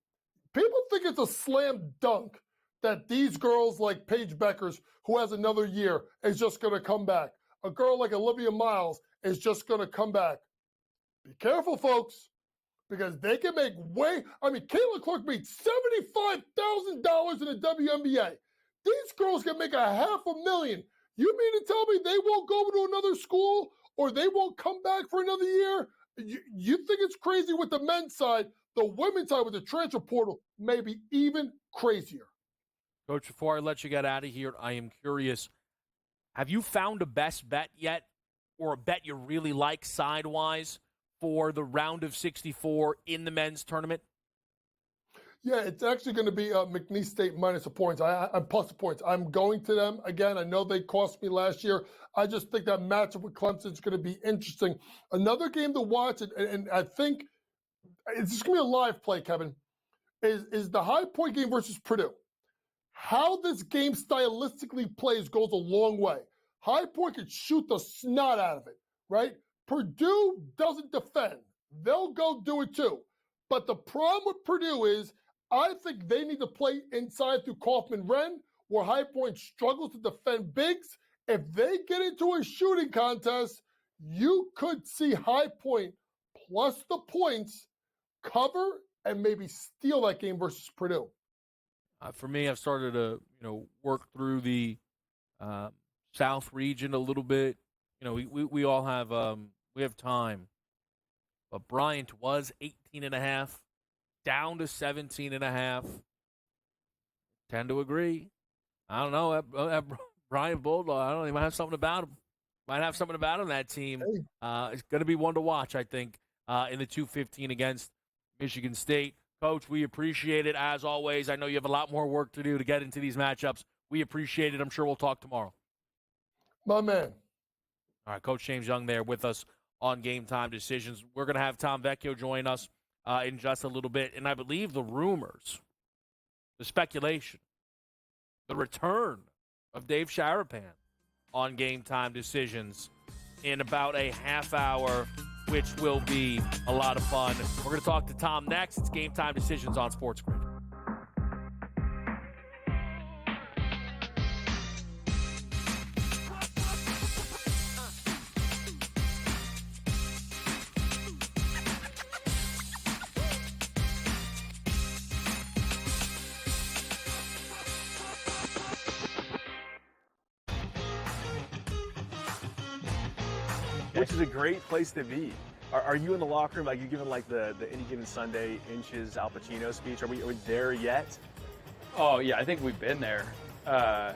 people think it's a slam dunk that these girls like Paige Beckers, who has another year, is just going to come back. A girl like Olivia Miles is just going to come back. Be careful, folks, because they can make Caitlin Clark made $75,000 in the WNBA. These girls can make $500,000. You mean to tell me they won't go to another school or they won't come back for another year? You think it's crazy with the men's side? The women's side with the transfer portal may be even crazier. Coach, before I let you get out of here, I am curious. Have you found a best bet yet, or a bet you really like side-wise for the round of 64 in the men's tournament? Yeah, it's actually going to be McNeese State minus the points. I'm plus the points. I'm going to them. Again, I know they cost me last year. I just think that matchup with Clemson is going to be interesting. Another game to watch, and I think it's just going to be a live play, Kevin, is the High Point game versus Purdue. How this game stylistically plays goes a long way. High Point could shoot the snot out of it, right? Purdue doesn't defend. They'll go do it too. But the problem with Purdue is I think they need to play inside through Kaufman-Wren, where High Point struggles to defend bigs. If they get into a shooting contest, you could see High Point plus the points cover and maybe steal that game versus Purdue. For me, I've started to work through the South region a little bit. We all have we have time. But Bryant was 18.5, down to 17.5. Tend to agree. I don't know. Brian Bulldog, I don't know. He might have something about him. Might have something about him, that team. It's going to be one to watch, I think, in the 2:15 against Michigan State. Coach, we appreciate it, as always. I know you have a lot more work to do to get into these matchups. We appreciate it. I'm sure we'll talk tomorrow. My man. All right, Coach James Young there with us on Game Time Decisions. We're going to have Tom Vecchio join us in just a little bit. And I believe the rumors, the speculation, the return of Dave Sharapan on Game Time Decisions in about a half hour, which will be a lot of fun. We're going to talk to Tom next. It's Game Time Decisions on SportsGrid. which is a great place to be. Are you in the locker room? Like, you giving like the Any Given Sunday inches Al Pacino speech? Are we there yet? Oh yeah, I think we've been there. We're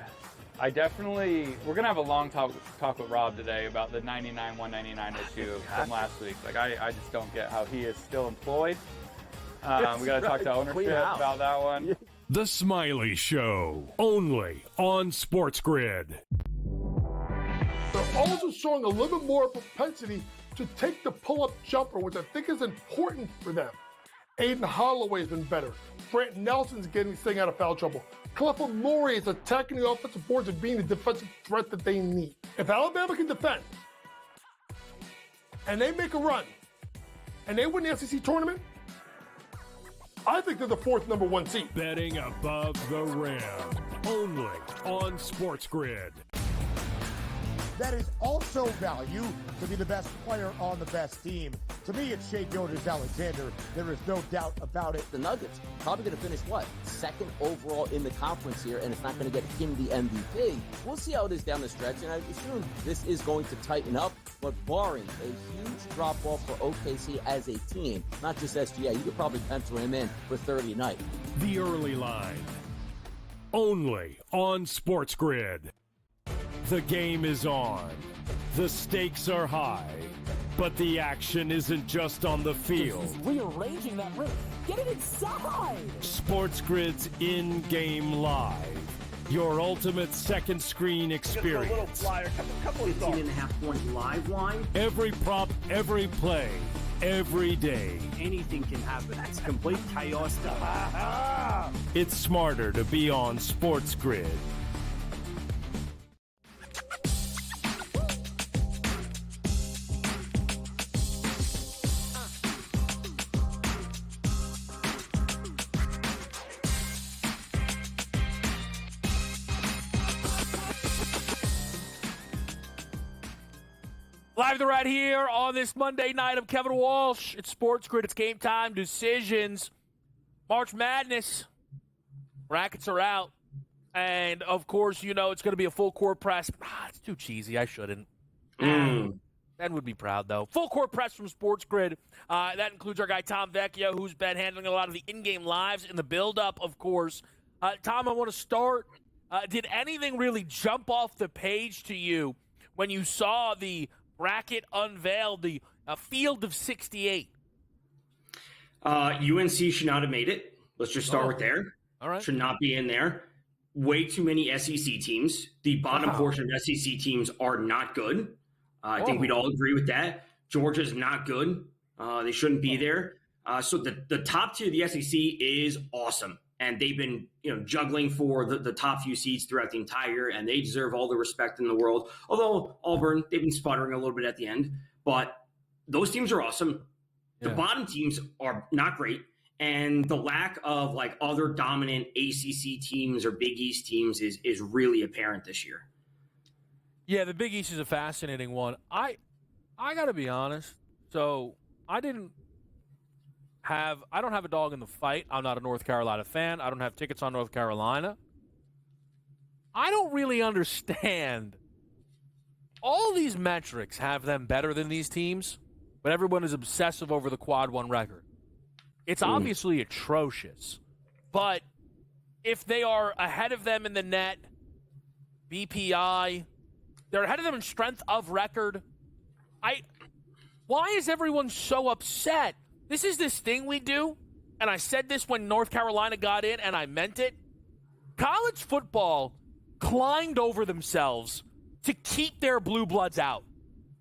gonna have a long talk with Rob today about the 99-199 issue from last week. Like, I just don't get how he is still employed. We gotta talk to ownership about that one. The Smiley Show, only on SportsGrid. They're also showing a little bit more propensity to take the pull-up jumper, which I think is important for them. Aiden Holloway's been better. Brant Nelson's getting this thing out of foul trouble. Clifford Murray is attacking the offensive boards and being the defensive threat that they need. If Alabama can defend, and they make a run, and they win the SEC tournament, I think they're the fourth number one seed. Betting above the rim, only on SportsGrid. That is also value to be the best player on the best team. To me, it's Shai Gilgeous-Alexander. There is no doubt about it. The Nuggets probably going to finish, second overall in the conference here, and it's not going to get him the MVP. We'll see how it is down the stretch, and I assume this is going to tighten up, but barring a huge drop-off for OKC as a team, not just SGA, you could probably pencil him in for 30 a night. The early line, only on SportsGrid. The game is on. The stakes are high. But the action isn't just on the field. He's rearranging that roof. Get it inside! SportsGrid's in-game live. Your ultimate second screen experience. Just a little flyer, couple of 15.5-point live line. Every prop, every play, every day. Anything can happen. That's complete chaos. It's smarter to be on SportsGrid. Live to right here on this Monday night of Kevin Walsh. It's SportsGrid. It's game time decisions. March Madness. Brackets are out. And, of course, you know it's going to be a full court press. It's too cheesy. I shouldn't. Ben would be proud, though. Full court press from SportsGrid. That includes our guy Tom Vecchio, who's been handling a lot of the in-game lives in the build-up, of course. Tom, I want to start. Did anything really jump off the page to you when you saw the bracket unveiled, the field of 68? UNC should not have made it. Let's just start with there. All right. Should not be in there. Way too many SEC teams. The bottom portion of SEC teams are not good. I think we'd all agree with that. Georgia's not good. They shouldn't be there. So the top tier of the SEC is awesome. And they've been, juggling for the top few seeds throughout the entire year, and they deserve all the respect in the world. Although Auburn, they've been sputtering a little bit at the end, but those teams are awesome. The bottom teams are not great, and the lack of other dominant ACC teams or Big East teams is really apparent this year. Yeah, the Big East is a fascinating one. I got to be honest. So I don't have a dog in the fight. I'm not a North Carolina fan. I don't have tickets on North Carolina. I don't really understand. All these metrics have them better than these teams, but everyone is obsessive over the quad one record. It's obviously atrocious. But if they are ahead of them in the net, BPI, they're ahead of them in strength of record. Why is everyone so upset? This is this thing we do, and I said this when North Carolina got in, and I meant it. College football climbed over themselves to keep their blue bloods out.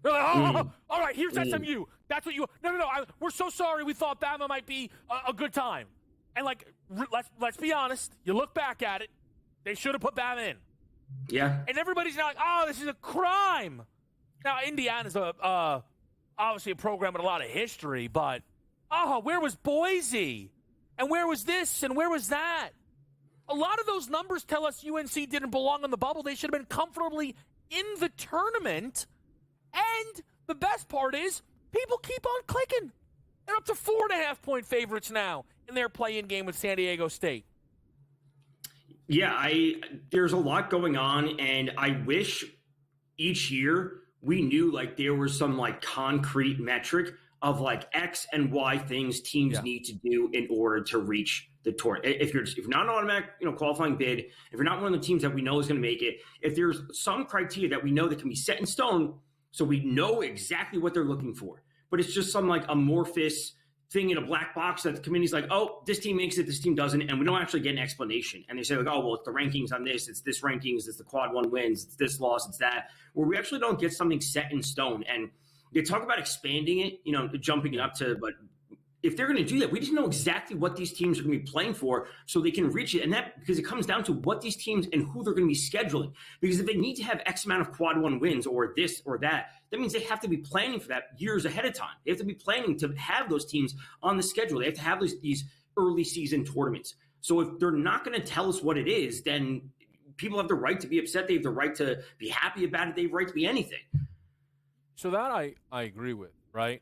They're like, all right, here's SMU. That's what you – no, we're so sorry. We thought Bama might be a good time. And, let's be honest. You look back at it, they should have put Bama in. Yeah. And everybody's now like, oh, this is a crime. Now, Indiana's obviously a program with a lot of history, but – where was Boise? And where was this? And where was that? A lot of those numbers tell us UNC didn't belong on the bubble. They should have been comfortably in the tournament. And the best part is people keep on clicking. They're up to 4.5-point favorites now in their play-in game with San Diego State. Yeah, there's a lot going on, and I wish each year we knew like there was some like concrete metric of like X and Y things teams need to do in order to reach the tournament. If you're not an automatic, qualifying bid, if you're not one of the teams that we know is going to make it, if there's some criteria that we know that can be set in stone, so we know exactly what they're looking for, but it's just some like amorphous thing in a black box that the committee's like, oh, this team makes it, this team doesn't, and we don't actually get an explanation. And they say like, oh, well, it's the rankings on this, it's this rankings, it's the quad one wins, it's this loss, it's that, where we actually don't get something set in stone. And they talk about expanding it, jumping it up to, but if they're going to do that, we just know exactly what these teams are going to be playing for so they can reach it. And that, because it comes down to what these teams and who they're going to be scheduling. Because if they need to have X amount of quad one wins or this or that, that means they have to be planning for that years ahead of time. They have to be planning to have those teams on the schedule. They have to have these early season tournaments. So if they're not going to tell us what it is, then people have the right to be upset. They have the right to be happy about it. They have the right to be anything. So that I agree with, right?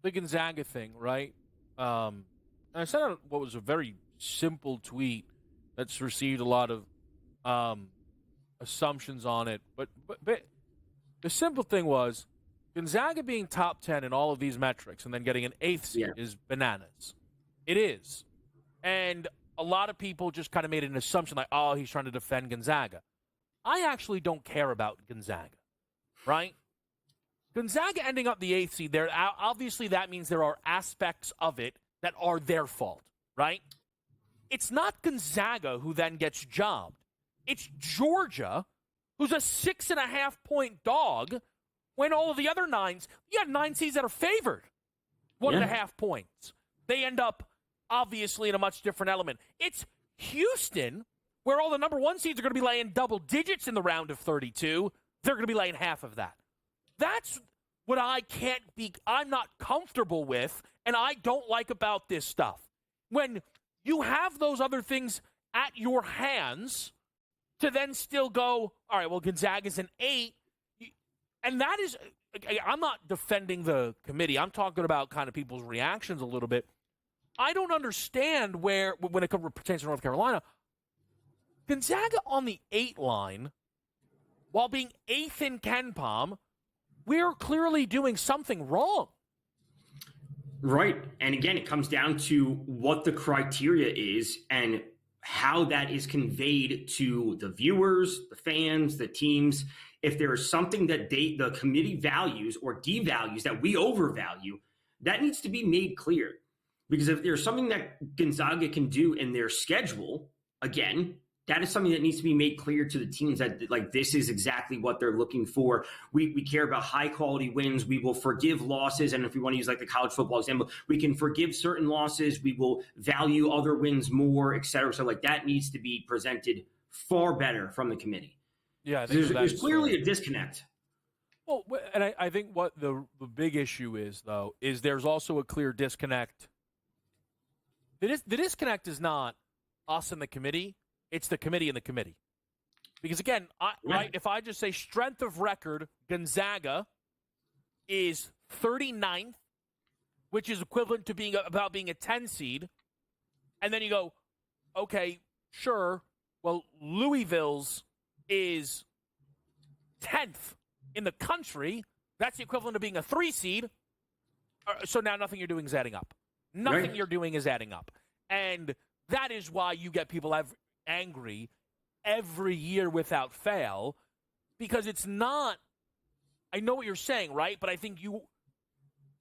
The Gonzaga thing, right? And I sent out what was a very simple tweet that's received a lot of assumptions on it. But the simple thing was Gonzaga being top 10 in all of these metrics and then getting an 8th seed is bananas. It is. And a lot of people just kind of made an assumption like, oh, he's trying to defend Gonzaga. I actually don't care about Gonzaga, right? Gonzaga ending up the 8th seed there, obviously that means there are aspects of it that are their fault, right? It's not Gonzaga who then gets jobbed. It's Georgia, who's a 6.5-point dog, when all of the other nines, you got 9 seeds that are favored 1.5 points. They end up, obviously, in a much different element. It's Houston, where all the number 1 seeds are going to be laying double digits in the round of 32. They're going to be laying half of that. That's what I'm not comfortable with, and I don't like about this stuff. When you have those other things at your hands to then still go, all right, well, Gonzaga's an 8, and that is, I'm not defending the committee. I'm talking about kind of people's reactions a little bit. I don't understand when it pertains to North Carolina, Gonzaga on the 8 line, while being 8th in KenPom, we're clearly doing something wrong. Right. And again, it comes down to what the criteria is and how that is conveyed to the viewers, the fans, the teams. If there is something that the committee values or devalues that we overvalue, that needs to be made clear. Because if there's something that Gonzaga can do in their schedule, again, that is something that needs to be made clear to the teams that, like, this is exactly what they're looking for. We care about high-quality wins. We will forgive losses. And if we want to use, like, the college football example, we can forgive certain losses. We will value other wins more, et cetera. So, like, that needs to be presented far better from the committee. Yeah, I think there's clearly a disconnect. Well, and I think what the big issue is, though, is there's also a clear disconnect. The disconnect is not us and the committee. It's the committee and the committee. Because, again, if I just say strength of record, Gonzaga is 39th, which is equivalent to being a 10 seed, and then you go, okay, sure, well, Louisville's is 10th in the country. That's the equivalent of being a 3 seed. So now nothing you're doing is adding up. Nothing you're doing is adding up. And that is why you get people angry every year without fail, because it's not, I know what you're saying, right? But I think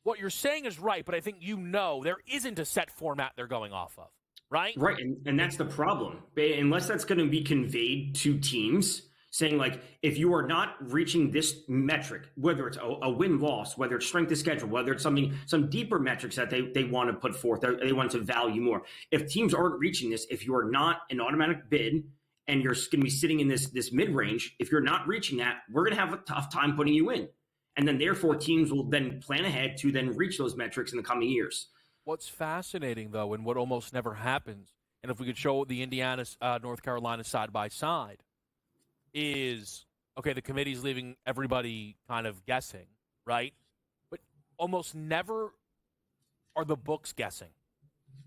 what you're saying is right, but I think there isn't a set format they're going off of, right? Right, and that's the problem. Unless that's going to be conveyed to teams, saying, like, if you are not reaching this metric, whether it's a win-loss, whether it's strength of schedule, whether it's some deeper metrics that they want to put forth, they want to value more. If teams aren't reaching this, if you are not an automatic bid and you're going to be sitting in this mid-range, if you're not reaching that, we're going to have a tough time putting you in. And then, therefore, teams will then plan ahead to then reach those metrics in the coming years. What's fascinating, though, and what almost never happens, and if we could show the Indiana, North Carolina side by side, is, okay, the committee's leaving everybody kind of guessing, right? But almost never are the books guessing.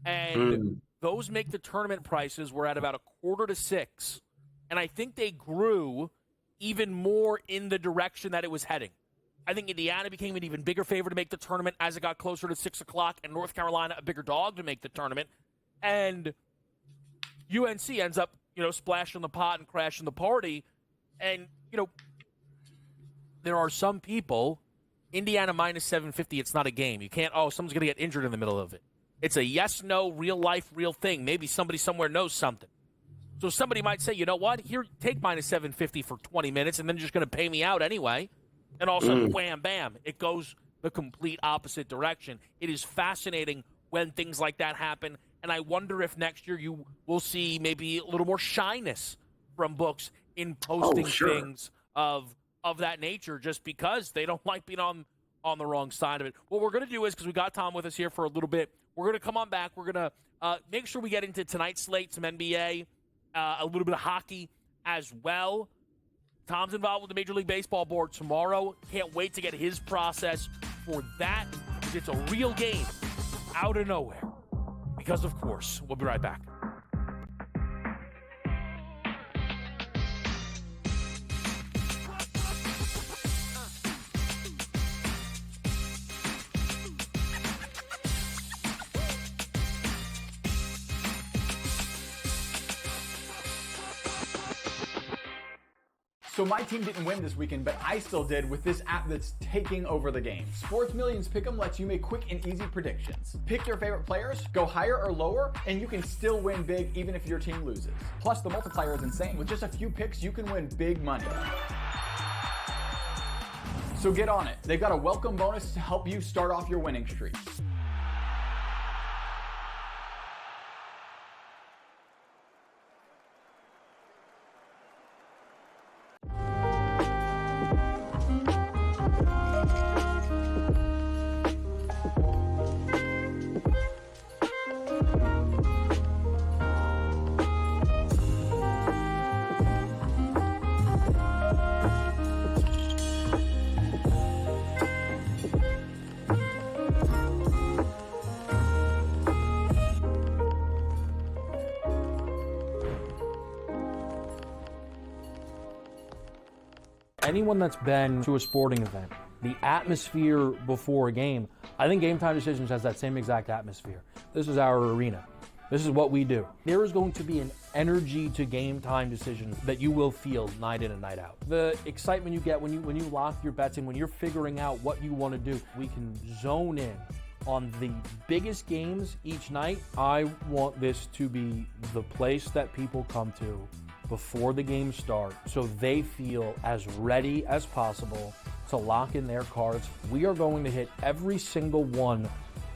And those make the tournament prices, we're at about 5:45, and I think they grew even more in the direction that it was heading. I think Indiana became an even bigger favorite to make the tournament as it got closer to 6 o'clock, and North Carolina a bigger dog to make the tournament. And UNC ends up, splashing the pot and crashing the party. And, there are some people, Indiana minus 750, it's not a game. You can't, someone's going to get injured in the middle of it. It's a yes, no, real life, real thing. Maybe somebody somewhere knows something. So somebody might say, you know what? Here, take minus 750 for 20 minutes, and then you're just going to pay me out anyway. And all of a sudden, wham, bam, it goes the complete opposite direction. It is fascinating when things like that happen, and I wonder if next year you will see maybe a little more shyness from books in posting things of that nature, just because they don't like being on the wrong side of it. What we're going to do is, because we got Tom with us here for a little bit, we're going to come on back. We're going to make sure we get into tonight's slate, some NBA, a little bit of hockey as well. Tom's involved with the Major League Baseball board tomorrow. Can't wait to get his process for that, because it's a real game out of nowhere. Because, of course, we'll be right back. So my team didn't win this weekend, but I still did with this app that's taking over the game. Sports Millions Pick'em lets you make quick and easy predictions. Pick your favorite players, go higher or lower, and you can still win big even if your team loses. Plus, the multiplier is insane. With just a few picks, you can win big money. So get on it. They've got a welcome bonus to help you start off your winning streak. Anyone that's been to a sporting event, the atmosphere before a game, I think GameTime Decisions has that same exact atmosphere. This is our arena. This is what we do. There is going to be an energy to GameTime Decisions that you will feel night in and night out. The excitement you get when you lock your bets in, when you're figuring out what you want to do, we can zone in on the biggest games each night. I want this to be the place that people come to before the games start, so they feel as ready as possible to lock in their cards. We are going to hit every single one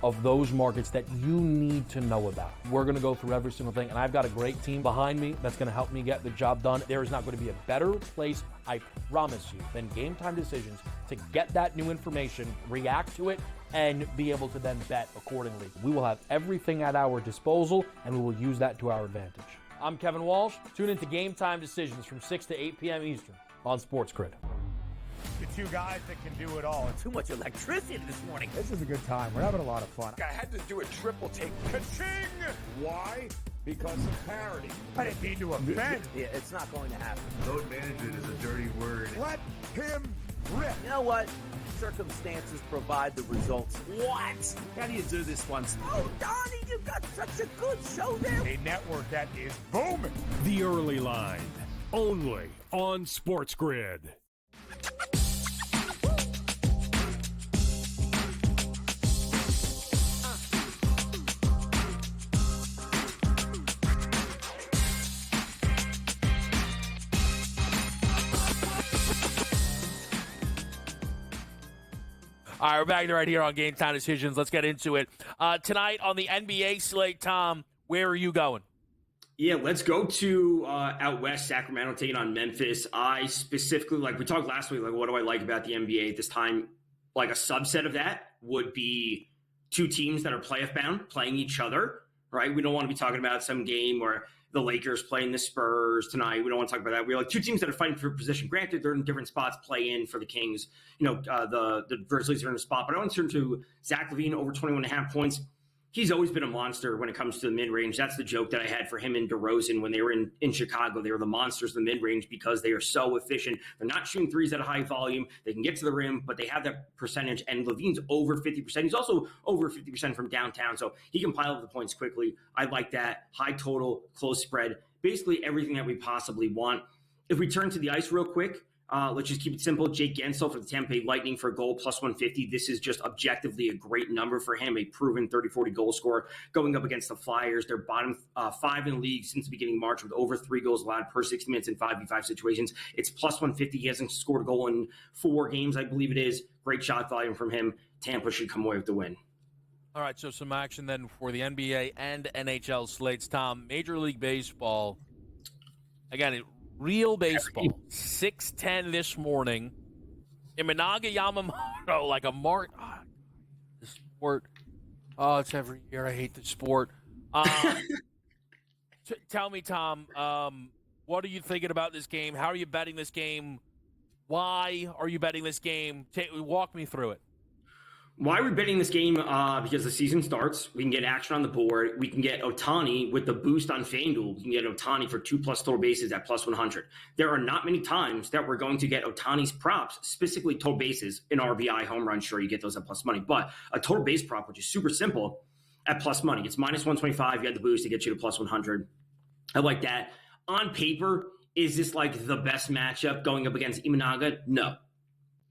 of those markets that you need to know about. We're going to go through every single thing, and I've got a great team behind me that's going to help me get the job done. There is not going to be a better place, I promise you, than GameTime Decisions to get that new information, react to it, and be able to then bet accordingly. We will have everything at our disposal, and we will use that to our advantage. I'm Kevin Walsh. Tune into GameTime Decisions from 6 to 8 p.m. Eastern on SportsGrid. The two guys that can do it all. Too much electricity this morning. This is a good time. We're having a lot of fun. I had to do a triple take. Ka-ching! Why? Because of parity. I didn't mean to offend. Yeah, it's not going to happen. Load management is a dirty word. Let him rip. You know what? Circumstances provide the results. What? How do you do this once? Oh, Donnie, you got such a good show there. A network that is booming. The Early Line, only on SportsGrid. All right, we're back right here on GameTime Decisions. Let's get into it. Tonight on the NBA slate, Tom, where are you going? Yeah, let's go to out west, Sacramento, taking on Memphis. I specifically, like we talked last week, like what do I like about the NBA at this time? Like a subset of that would be two teams that are playoff bound playing each other, right? We don't want to be talking about some game where the Lakers playing the Spurs tonight. We don't want to talk about that. We're like two teams that are fighting for position. Granted, they're in different spots, play in for the Kings. You know, the Grizzlies are in a spot, but I want to turn to Zach LaVine over 21.5 points. he's always been a monster when it comes to the mid-range. That's the joke that I had for him and DeRozan when they were in Chicago. They were the monsters in the mid-range because they are so efficient. They're not shooting threes at a high volume. They can get to the rim, but they have that percentage. And Levine's over 50%. He's also over 50% from downtown, so he can pile up the points quickly. I like that. High total, close spread, basically everything that we possibly want. If we turn to the ice real quick, let's just keep it simple. Jake Gensel for the Tampa Bay Lightning for a goal, plus 150. This is just objectively a great number for him, a proven 30-40 goal scorer going up against the Flyers. They're bottom 5 in the league since the beginning of March with over 3 goals allowed per 60 minutes in 5v5 situations. It's plus 150. He hasn't scored a goal in 4 games, I believe it is. Great shot volume from him. Tampa should come away with the win. All right, so some action then for the NBA and NHL slates. Tom, Major League Baseball, again, real baseball, 6:10 this morning. Imanaga Yamamoto, like a mark. Oh, this sport. Oh, it's every year. I hate the sport. Tell me, Tom, what are you thinking about this game? How are you betting this game? Why are you betting this game? Walk me through it. Why are we betting this game? Because the season starts. We can get action on the board. We can get Ohtani with the boost on FanDuel. We can get Ohtani for 2+ total bases at plus 100. There are not many times that we're going to get Ohtani's props, specifically total bases, in RBI, home run. Sure, you get those at plus money. But a total base prop, which is super simple, at plus money. It's minus 125. You had the boost to get you to plus 100. I like that. On paper, is this like the best matchup going up against Imanaga? No.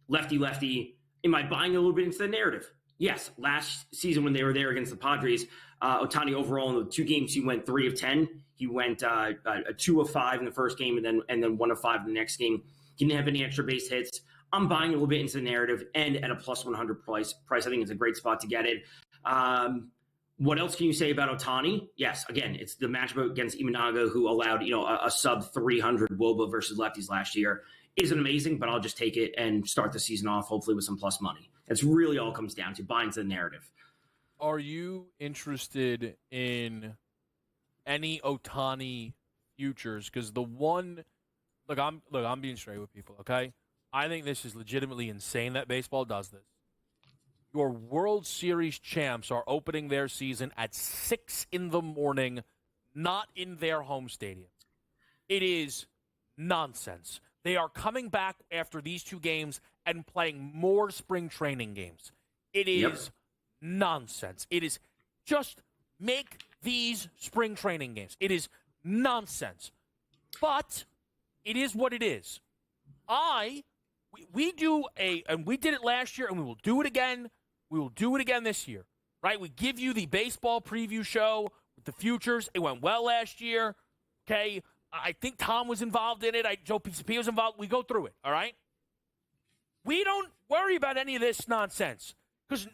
Lefty. Am I buying a little bit into the narrative? Yes. Last season when they were there against the Padres, Ohtani overall in the 2 games, he went 3 of 10. He went a 2 of 5 in the first game and then 1 of 5 in the next game. He didn't have any extra base hits. I'm buying a little bit into the narrative and at a plus 100 price. I think it's a great spot to get it. What else can you say about Ohtani? Yes, again, it's the matchup against Imanaga, who allowed a sub 300 WOBA versus lefties last year. Isn't amazing, but I'll just take it and start the season off, hopefully with some plus money. That's really all it comes down to, buying to the narrative. Are you interested in any Ohtani futures? Because the one, I'm being straight with people, okay? I think this is legitimately insane that baseball does this. Your World Series champs are opening their season at 6 a.m, not in their home stadium. It is nonsense. They are coming back after these 2 games and playing more spring training games. It is nonsense. It is just make these spring training games. It is nonsense. But it is what it is. We do and we did it last year and we will do it again. We will do it again this year, right? We give you the baseball preview show with the futures. It went well last year, okay? I think Tom was involved in it. Joe PCP was involved. We go through it, all right? We don't worry about any of this nonsense because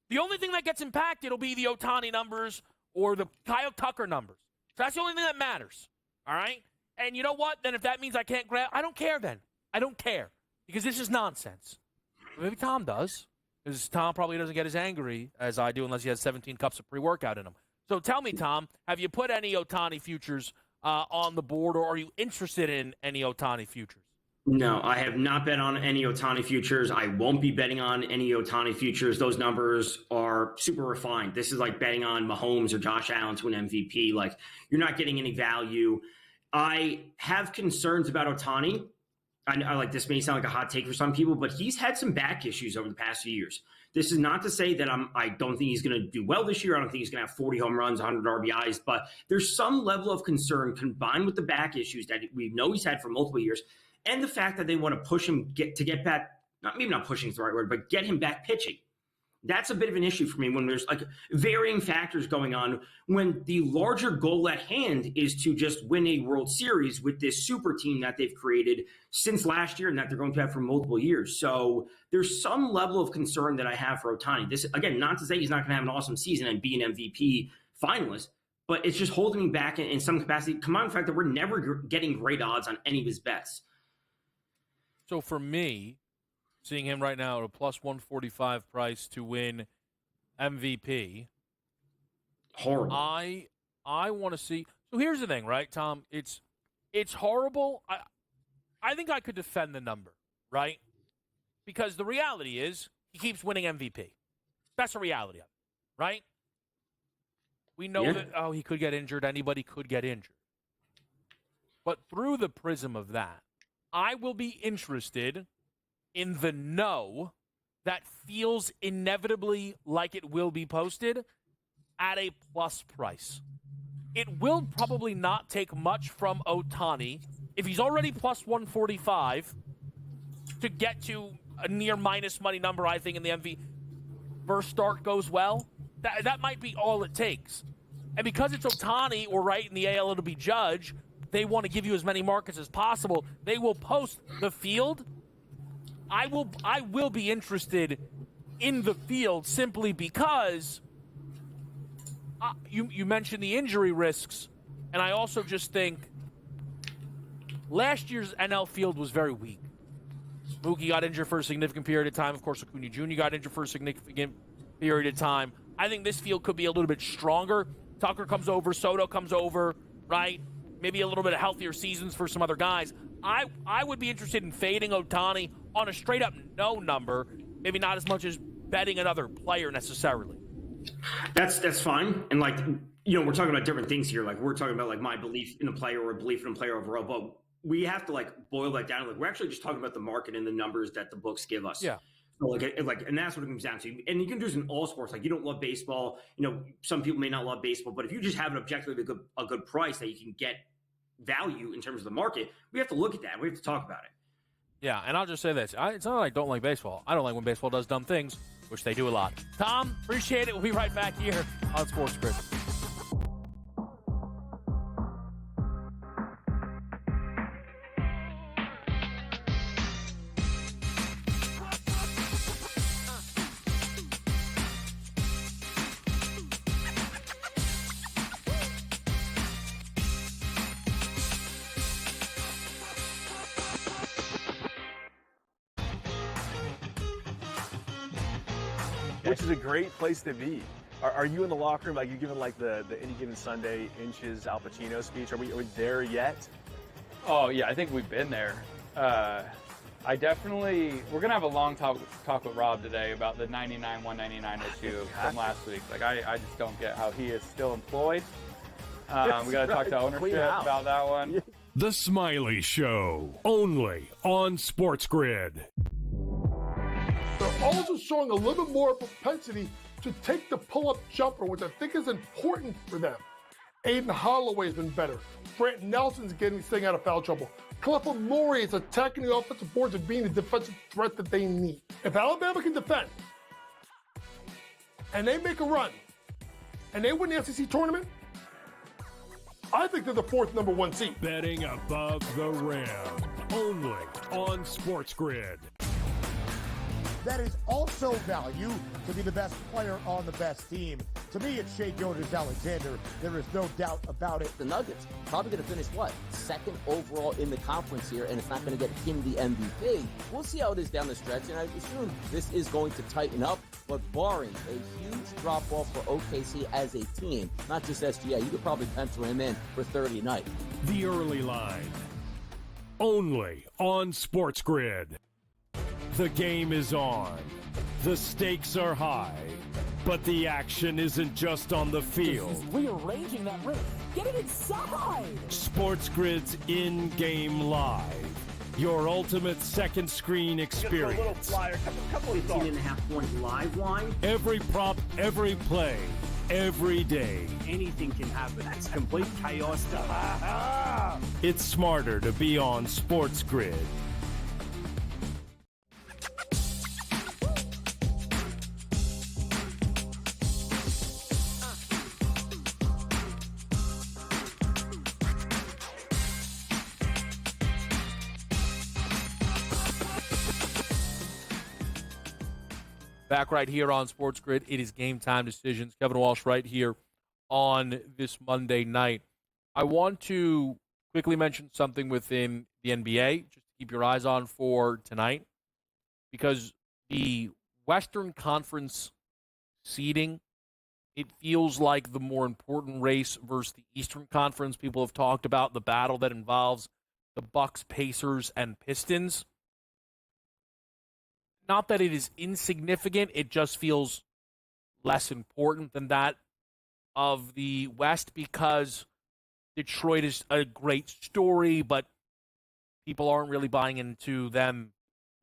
the only thing that gets impacted will be the Ohtani numbers or the Kyle Tucker numbers. So that's the only thing that matters, all right? And you know what? Then if that means I can't grab, I don't care then. I don't care because this is nonsense. Maybe Tom does because Tom probably doesn't get as angry as I do unless he has 17 cups of pre-workout in him. So tell me, Tom, have you put any Ohtani futures on the board, or are you interested in any Ohtani futures? No, I have not bet on any Ohtani futures. I won't be betting on any Ohtani futures. Those numbers are super refined. This is like betting on Mahomes or Josh Allen to an MVP. Like, you're not getting any value. I have concerns about Ohtani. I like, this may sound like a hot take for some people, but he's had some back issues over the past few years. This is not to say that I don't think he's going to do well this year. I don't think he's going to have 40 home runs, 100 RBIs, but there's some level of concern combined with the back issues that we know he's had for multiple years, and the fact that they want to push him to get back, maybe not pushing is the right word, but get him back pitching. That's a bit of an issue for me when there's like varying factors going on, when the larger goal at hand is to just win a World Series with this super team that they've created since last year and that they're going to have for multiple years. So there's some level of concern that I have for Ohtani. This, again, not to say he's not going to have an awesome season and be an MVP finalist, but it's just holding me back in some capacity. Combined with the fact that we're never getting great odds on any of his bets. So for me, seeing him right now at a plus 145 price to win MVP. Horrible. I want to see. So here's the thing, right, Tom? It's horrible. I think I could defend the number, right? Because the reality is he keeps winning MVP. That's the reality of it, right? We know that, he could get injured. Anybody could get injured. But through the prism of that, I will be interested in the no that feels inevitably like it will be posted at a plus price. It will probably not take much from Ohtani. If he's already plus 145 to get to a near minus money number, I think, in the MV, first start goes well, that might be all it takes. And because it's Ohtani, or right in the AL it'll be Judge, they want to give you as many markets as possible. They will post the field. I will be interested in the field simply because you mentioned the injury risks, and I also just think last year's NL field was very weak. Mookie got injured for a significant period of time. Of course, Acuna Jr. got injured for a significant period of time. I think this field could be a little bit stronger. Tucker comes over, Soto comes over, right? Maybe a little bit of healthier seasons for some other guys. I would be interested in fading Ohtani on a straight-up no number, maybe not as much as betting another player necessarily. That's fine. And, we're talking about different things here. Like, we're talking about, my belief in a player or belief in a player overall. But we have to, boil that down. We're actually just talking about the market and the numbers that the books give us. Yeah. So, and that's what it comes down to. And you can do this in all sports. You don't love baseball. Some people may not love baseball. But if you just have an objectively a good price that you can get value in terms of the market, we have to look at that. We have to talk about it. Yeah, and I'll just say this. It's not like I don't like baseball. I don't like when baseball does dumb things, which they do a lot. Tom, appreciate it. We'll be right back here on SportsGrid. Which is a great place to be. Are you in the locker room, you're giving the Any Given Sunday Inches Al Pacino speech? Are we there yet? Oh yeah, I think we've been there. We're gonna have a long talk with Rob today about the 99-199 issue from last week. I just don't get how he is still employed. We gotta talk to ownership about that one. The Smiley Show, only on SportsGrid. They're also showing a little bit more propensity to take the pull-up jumper, which I think is important for them. Aiden Holloway's been better. Brant Nelson's staying out of foul trouble. Clifford Murray is attacking the offensive boards and being the defensive threat that they need. If Alabama can defend, and they make a run, and they win the SEC tournament, I think they're the fourth number one seed. Betting above the rim, only on SportsGrid. That is also value to be the best player on the best team. To me, it's Shai Gilgeous-Alexander. There is no doubt about it. The Nuggets probably going to finish, second overall in the conference here, and it's not going to get him the MVP. We'll see how it is down the stretch, and I assume this is going to tighten up, but barring a huge drop-off for OKC as a team, not just SGA, you could probably pencil him in for 30 a night. The early line, only on SportsGrid. The game is on. The stakes are high. But the action isn't just on the field. He's rearranging that roof. Get it inside! SportsGrid's in-game live. Your ultimate second screen experience. Just a little flyer, couple of thoughts. 15.5 point live line. Every prop, every play, every day. Anything can happen. That's complete chaos. It's smarter to be on SportsGrid. Back right here on SportsGrid. It is Game Time Decisions. Kevin Walsh right here on this Monday night. I want to quickly mention something within the NBA, just to keep your eyes on for tonight, because the Western Conference seeding, it feels like the more important race versus the Eastern Conference. People have talked about the battle that involves the Bucks, Pacers, and Pistons. Not that it is insignificant, it just feels less important than that of the West because Detroit is a great story, but people aren't really buying into them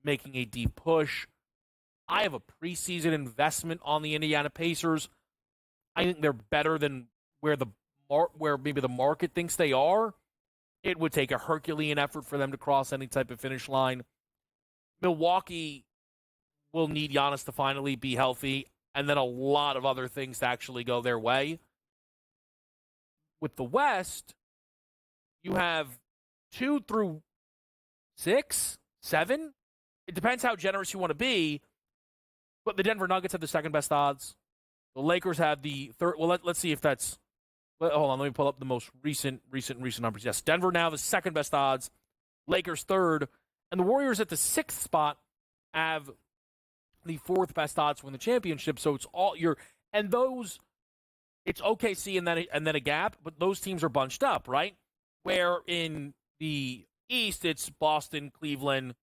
making a deep push. I have a preseason investment on the Indiana Pacers. I think they're better than where maybe the market thinks they are. It would take a Herculean effort for them to cross any type of finish line. Milwaukee will need Giannis to finally be healthy, and then a lot of other things to actually go their way. With the West, you have 2 through 6, 7. It depends how generous you want to be. But the Denver Nuggets have the second best odds. The Lakers have the third. Well, let's see if that's. Hold on, let me pull up the most recent numbers. Yes, Denver now the second best odds. Lakers third, and the Warriors at the 6th spot have the 4th best odds to win the championship. So it's all those. It's OKC and then a gap, but those teams are bunched up, right? Where in the East it's Boston, Cleveland,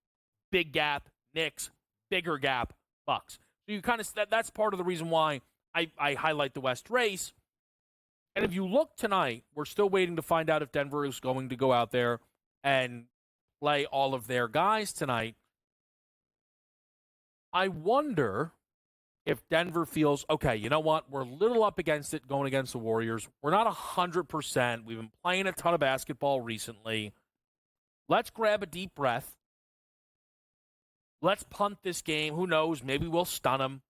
big gap, Knicks, bigger gap, Bucks. So you kind of that's part of the reason why I highlight the West race. And if you look tonight, we're still waiting to find out if Denver is going to go out there and play all of their guys tonight. I wonder if Denver feels, okay, you know what? We're a little up against it going against the Warriors. We're not 100%. We've been playing a ton of basketball recently. Let's grab a deep breath. Let's punt this game. Who knows? Maybe we'll stun them.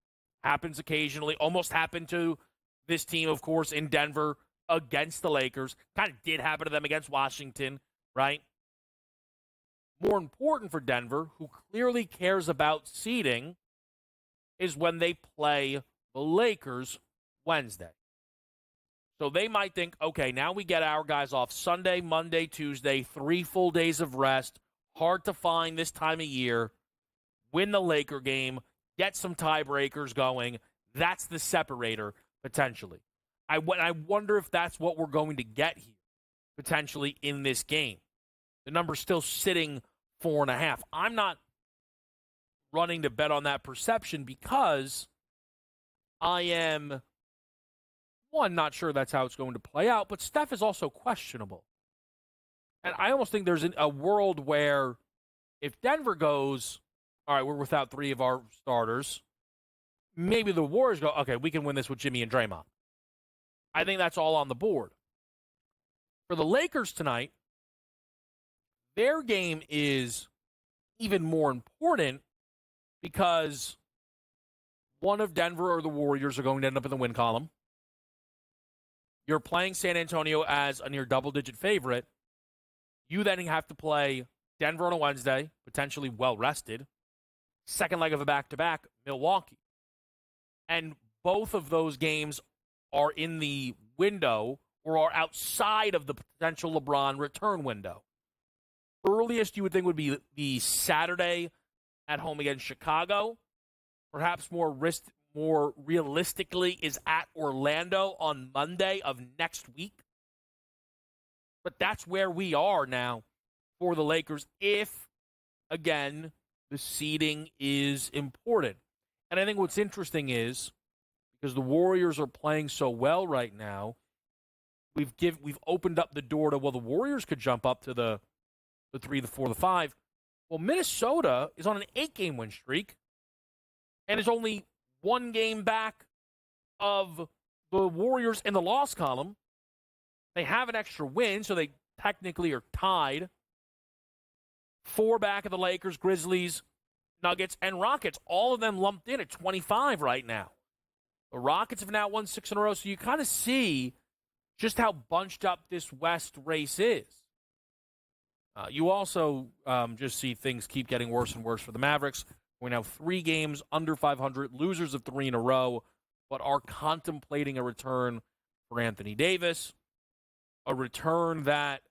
Happens occasionally. Almost happened to this team, of course, in Denver against the Lakers. Kind of did happen to them against Washington, right? More important for Denver, who clearly cares about seeding, is when they play the Lakers Wednesday. So they might think, okay, now we get our guys off Sunday, Monday, Tuesday, 3 full days of rest. Hard to find this time of year. Win the Laker game, get some tiebreakers going. That's the separator, potentially. I wonder if that's what we're going to get here, potentially, in this game. The number's still sitting 4.5. I'm not running to bet on that perception because I am, one, not sure that's how it's going to play out, but Steph is also questionable. And I almost think there's a world where if Denver goes, all right, we're without 3 of our starters, maybe the Warriors go, okay, we can win this with Jimmy and Draymond. I think that's all on the board. For the Lakers tonight, their game is even more important because one of Denver or the Warriors are going to end up in the win column. You're playing San Antonio as a near double-digit favorite. You then have to play Denver on a Wednesday, potentially well-rested. Second leg of a back-to-back, Milwaukee. And both of those games are in the window or are outside of the potential LeBron return window. Earliest you would think would be the Saturday at home against Chicago. Perhaps more realistically is at Orlando on Monday of next week. But that's where we are now for the Lakers if, again, the seeding is important. And I think what's interesting is, because the Warriors are playing so well right now, we've opened up the door to, well, the Warriors could jump up to the 3, the 4, the 5. Well, Minnesota is on an 8-game win streak and is only 1 game back of the Warriors in the loss column. They have an extra win, so they technically are tied. 4 back of the Lakers, Grizzlies, Nuggets, and Rockets. All of them lumped in at 25 right now. The Rockets have now won 6 in a row, so you kind of see just how bunched up this West race is. You also just see things keep getting worse and worse for the Mavericks. We now 3 games under 500, losers of 3 in a row, but are contemplating a return for Anthony Davis, a return that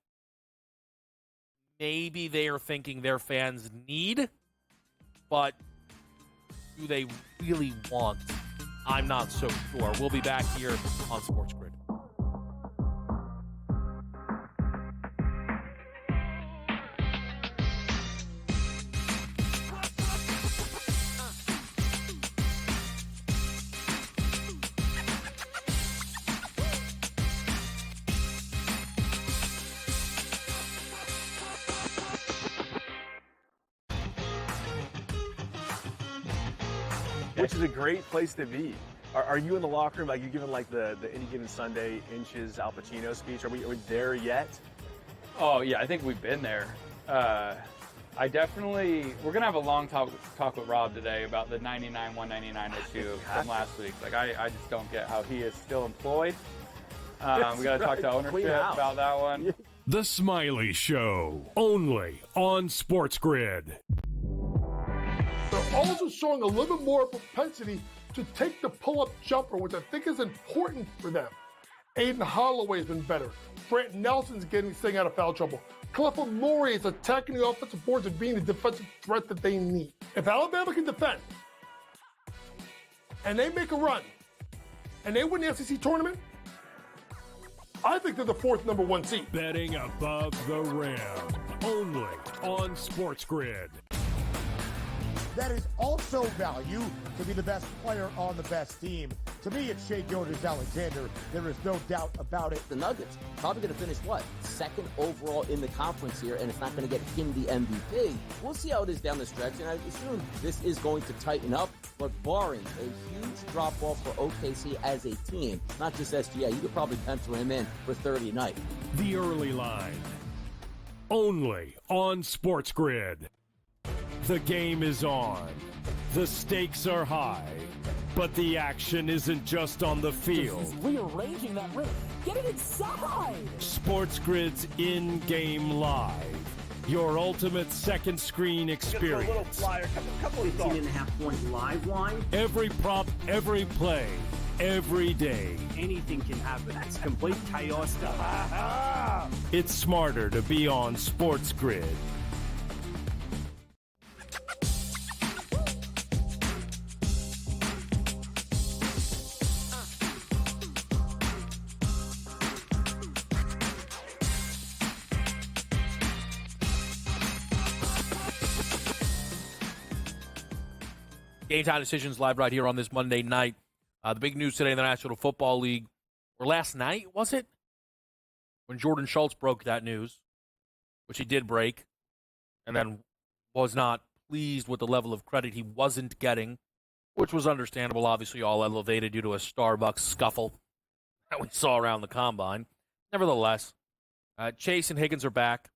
maybe they are thinking their fans need, but do they really want? I'm not so sure. We'll be back here on SportsGrid. which is a great place to be. Are you in the locker room, like you giving like the any given Sunday inches Al Pacino speech? Are we there yet? Oh yeah, I think we've been there. We're gonna have a long talk with Rob today about the 99-199 issue from last week. Like I just don't get how he is still employed. We gotta talk to ownership about that one. The Smiley Show, only on SportsGrid. They're also showing a little bit more propensity to take the pull-up jumper, which I think is important for them. Aiden Holloway's been better. Brant Nelson's staying out of foul trouble. Clifford Murray is attacking the offensive boards and being the defensive threat that they need. If Alabama can defend, and they make a run, and they win the SEC tournament, I think they're the fourth number one seed. Betting above the rim, only on SportsGrid. That is also value to be the best player on the best team. To me, it's Shai Gilgeous-Alexander. There is no doubt about it. The Nuggets probably going to finish, second overall in the conference here, and it's not going to get him the MVP. We'll see how it is down the stretch, and I assume this is going to tighten up, but barring a huge drop-off for OKC as a team, not just SGA, you could probably pencil him in for 30 a night. The early line, only on SportsGrid. The game is on. The stakes are high. But the action isn't just on the field. He's rearranging that roof. Get it inside! SportsGrid's in-game live. Your ultimate second screen experience. A little flyer, couple of 15.5-point live line. Every prop, every play, every day. Anything can happen. That's complete chaos. It's smarter to be on SportsGrid. Game Time Decisions live right here on this Monday night. The big news today in the National Football League, or last night, was it? When Jordan Schultz broke that news, which he did break, and then was not pleased with the level of credit he wasn't getting, which was understandable, obviously all elevated due to a Starbucks scuffle that we saw around the Combine. Nevertheless, Chase and Higgins are back.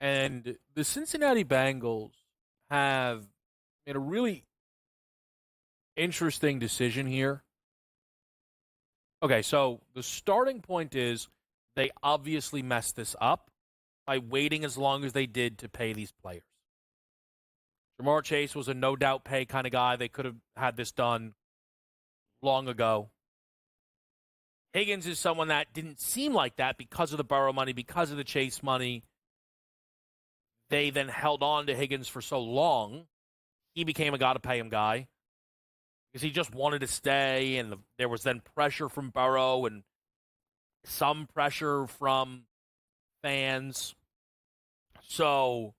And the Cincinnati Bengals have made a really interesting decision here. Okay, so the starting point is they obviously messed this up by waiting as long as they did to pay these players. Jamar Chase was a no-doubt pay kind of guy. They could have had this done long ago. Higgins is someone that didn't seem like that because of the Burrow money, because of the Chase money. They then held on to Higgins for so long. He became a got-to-pay-him guy because he just wanted to stay, and there was then pressure from Burrow and some pressure from fans. So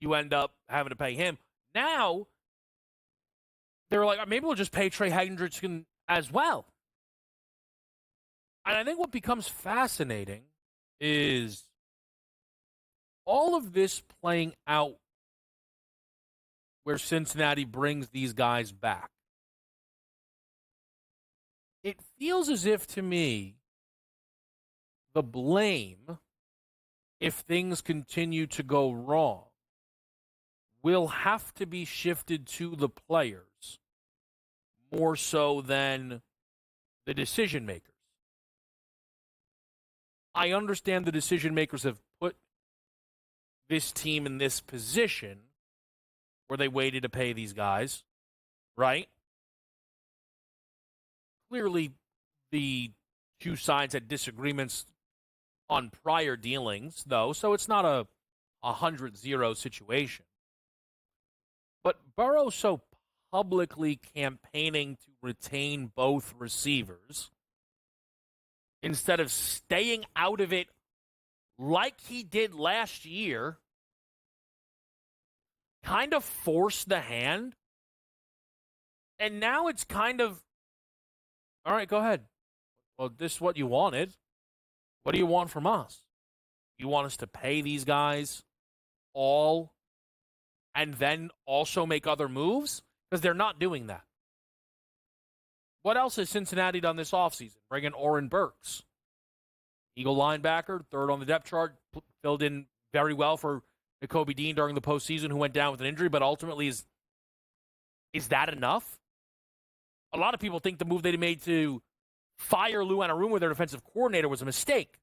you end up having to pay him. Now, they're like, maybe we'll just pay Trey Hendrickson as well. And I think what becomes fascinating is all of this playing out where Cincinnati brings these guys back. It feels as if, to me, the blame, if things continue to go wrong, will have to be shifted to the players more so than the decision makers. I understand the decision makers have put this team in this position where they waited to pay these guys, right? Clearly, the two sides had disagreements on prior dealings, though, so it's not a 100-0 situation. But Burrow so publicly campaigning to retain both receivers instead of staying out of it like he did last year, kind of forced the hand. And now it's kind of, all right, go ahead. Well, this is what you wanted. What do you want from us? You want us to pay these guys all and then also make other moves? Because they're not doing that. What else has Cincinnati done this offseason? Bring in Oren Burks. Eagle linebacker, third on the depth chart, filled in very well for Nakobe Dean during the postseason, who went down with an injury, but ultimately is that enough? A lot of people think the move they made to fire Lou Anarumo, their defensive coordinator, was a mistake.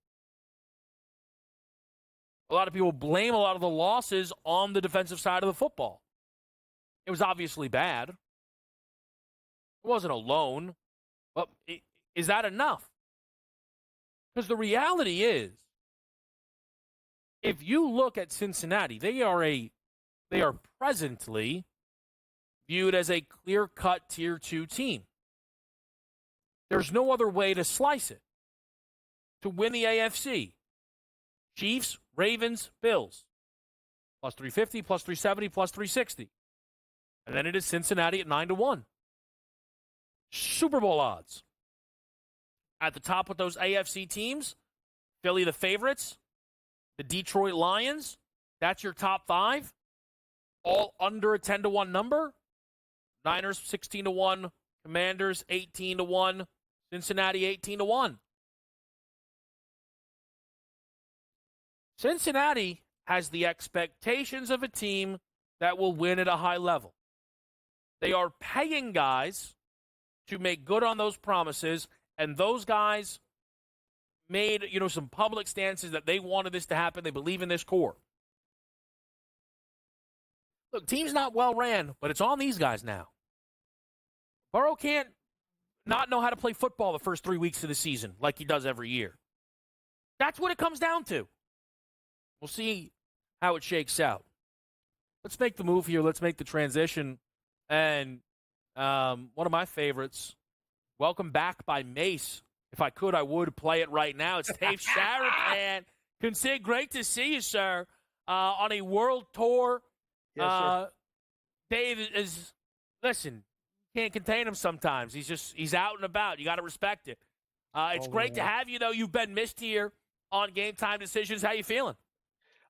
A lot of people blame a lot of the losses on the defensive side of the football. It was obviously bad. It wasn't alone. But is that enough? Because the reality is, if you look at Cincinnati, they are presently viewed as a clear-cut Tier 2 team. There's no other way to slice it. To win the AFC, Chiefs, Ravens, Bills, plus 350, plus 370, plus 360. And then it is Cincinnati at 9-1. Super Bowl odds. At the top with those AFC teams, Philly the favorites, the Detroit Lions, that's your top 5. All under a 10-1 number. Niners 16-1, Commanders 18-1, Cincinnati 18-1. Cincinnati has the expectations of a team that will win at a high level. They are paying guys to make good on those promises, and those guys made, some public stances that they wanted this to happen. They believe in this core. Look, team's not well ran, but it's on these guys now. Burrow can't not know how to play football the first 3 weeks of the season like he does every year. That's what it comes down to. We'll see how it shakes out. Let's make the move here. Let's make the transition. And one of my favorites, Welcome Back by Mace. If I could, I would play it right now. It's Dave Sharapan. Consider great to see you, sir, on a world tour. Yes, sir. Dave is, listen, can't contain him sometimes. He's out and about. You got to respect it. It's great to have you, though. You've been missed here on Game Time Decisions. How you feeling?